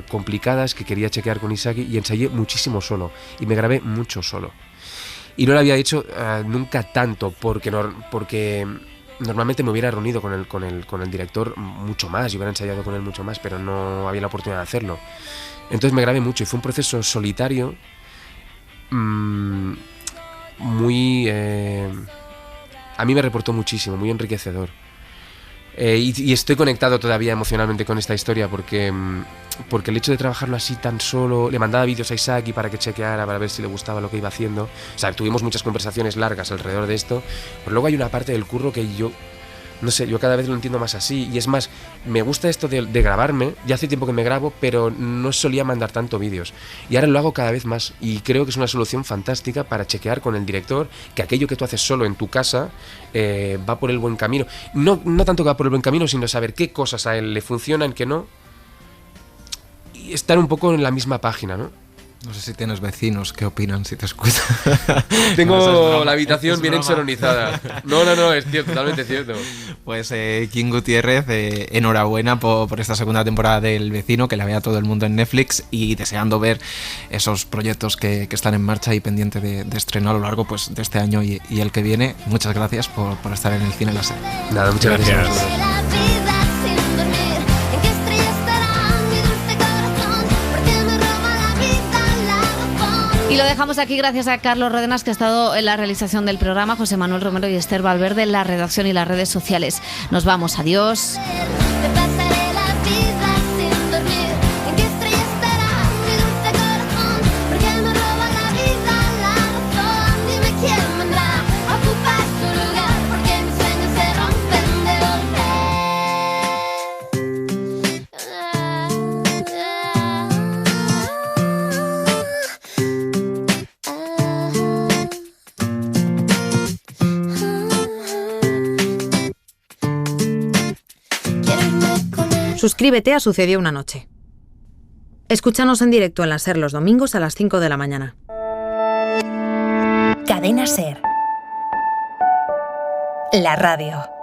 complicadas que quería chequear con Isaac y ensayé muchísimo solo, y me grabé mucho solo. Y no lo había hecho nunca tanto, porque normalmente me hubiera reunido con el director mucho más, y hubiera ensayado con él mucho más, pero no había la oportunidad de hacerlo. Entonces me grabé mucho y fue un proceso solitario muy... a mí me reportó muchísimo, muy enriquecedor. Y estoy conectado todavía emocionalmente con esta historia porque el hecho de trabajarlo así tan solo, le mandaba vídeos a Isaac para que chequeara, para ver si le gustaba lo que iba haciendo. O sea, tuvimos muchas conversaciones largas alrededor de esto, pero luego hay una parte del curro que yo cada vez lo entiendo más así, y es más, me gusta esto de grabarme. Ya hace tiempo que me grabo, pero no solía mandar tanto vídeos, y ahora lo hago cada vez más, y creo que es una solución fantástica para chequear con el director que aquello que tú haces solo en tu casa va por el buen camino. No tanto que va por el buen camino, sino saber qué cosas a él le funcionan, qué no, y estar un poco en la misma página, ¿no? No sé si tienes vecinos, ¿qué opinan si te escuchan? Tengo la habitación bien ensoronizada. No, es cierto, totalmente cierto. Pues King Gutiérrez, enhorabuena por esta segunda temporada del Vecino, que la vea todo el mundo en Netflix, y deseando ver esos proyectos que están en marcha y pendiente de estreno a lo largo pues de este año y el que viene. Muchas gracias por estar en el Cine Láser. Nada, muchas gracias. Y lo dejamos aquí gracias a Carlos Ródenas, que ha estado en la realización del programa, José Manuel Romero y Esther Valverde en la redacción y las redes sociales. Nos vamos, adiós. Suscríbete a Sucedió una noche. Escúchanos en directo en la SER los domingos a las 5 de la mañana. Cadena SER. La radio.